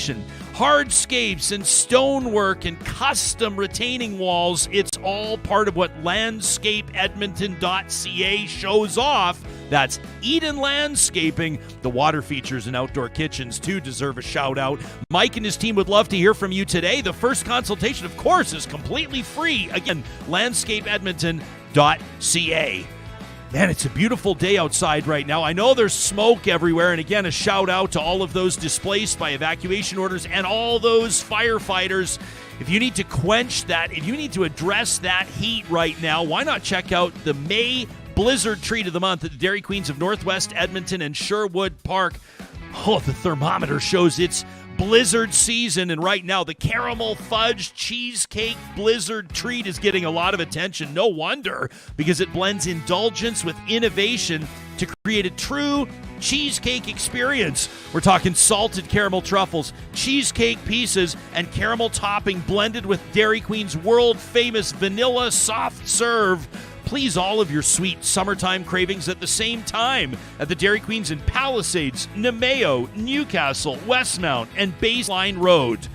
Hardscapes and stonework and custom retaining walls. It's all part of what landscapeedmonton.ca shows off. That's Eden Landscaping. The water features and outdoor kitchens, too, deserve a shout out. Mike and his team would love to hear from you today. The first consultation, of course, is completely free. Again, landscapeedmonton.ca. Man, it's a beautiful day outside right now. I know there's smoke everywhere. And again, a shout out to all of those displaced by evacuation orders and all those firefighters. If you need to quench that, if you need to address that heat right now, why not check out the May Blizzard Treat of the Month at the Dairy Queens of Northwest Edmonton and Sherwood Park. Oh, the thermometer shows it's blizzard season, and right now the caramel fudge cheesecake blizzard treat is getting a lot of attention. No wonder, because it blends indulgence with innovation to create a true cheesecake experience. We're talking salted caramel truffles, cheesecake pieces, and caramel topping blended with Dairy Queen's world-famous vanilla soft serve. Please all of your sweet summertime cravings at the same time at the Dairy Queens in Palisades, Nemeo, Newcastle, Westmount, and Baseline Road.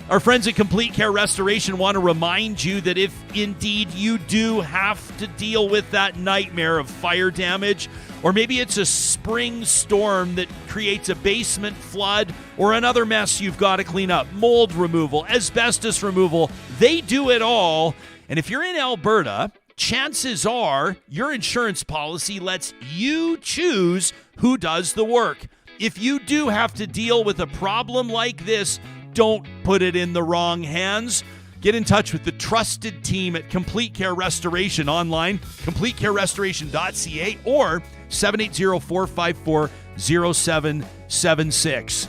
Our friends at Complete Care Restoration want to remind you that if indeed you do have to deal with that nightmare of fire damage, or maybe it's a spring storm that creates a basement flood or another mess you've got to clean up, mold removal, asbestos removal, they do it all. And if you're in Alberta, chances are your insurance policy lets you choose who does the work. If you do have to deal with a problem like this, don't put it in the wrong hands. Get in touch with the trusted team at Complete Care Restoration online, completecarerestoration.ca, or 780-454-0776.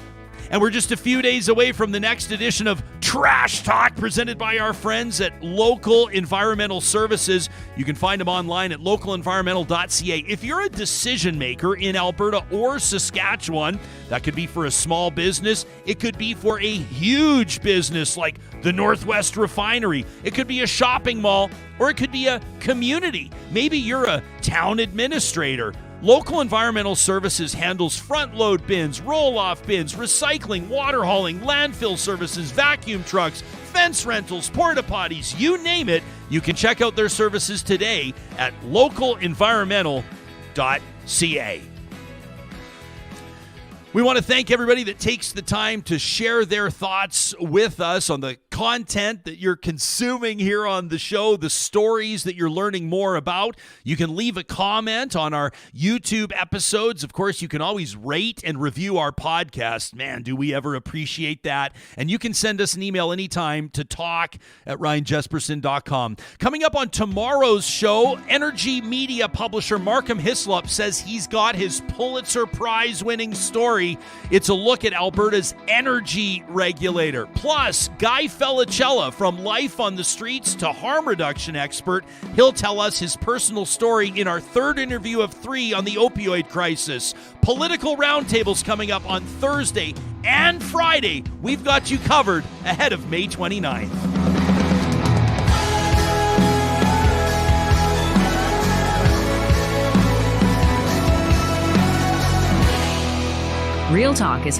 And we're just a few days away from the next edition of Trash Talk, presented by our friends at Local Environmental Services. You can find them online at localenvironmental.ca. If you're a decision maker in Alberta or Saskatchewan, that could be for a small business. It could be for a huge business like the Northwest Refinery. It could be a shopping mall, or it could be a community. Maybe you're a town administrator. Local Environmental Services handles front-load bins, roll-off bins, recycling, water hauling, landfill services, vacuum trucks, fence rentals, porta potties, you name it. You can check out their services today at localenvironmental.ca. We want to thank everybody that takes the time to share their thoughts with us on the content that you're consuming here on the show, the stories that you're learning more about. You can leave a comment on our YouTube episodes. Of course, you can always rate and review our podcast. Man, do we ever appreciate that. And you can send us an email anytime to talk@ryanjesperson.com. Coming up on tomorrow's show, energy media publisher Markham Hislop says he's got his Pulitzer Prize-winning story. It's a look at Alberta's energy regulator. Plus, Guy Felicella, from Life on the Streets to harm reduction expert, he'll tell us his personal story in our third interview of 3 on the opioid crisis. Political roundtables coming up on Thursday and Friday. We've got you covered ahead of May 29th.
Real Talk is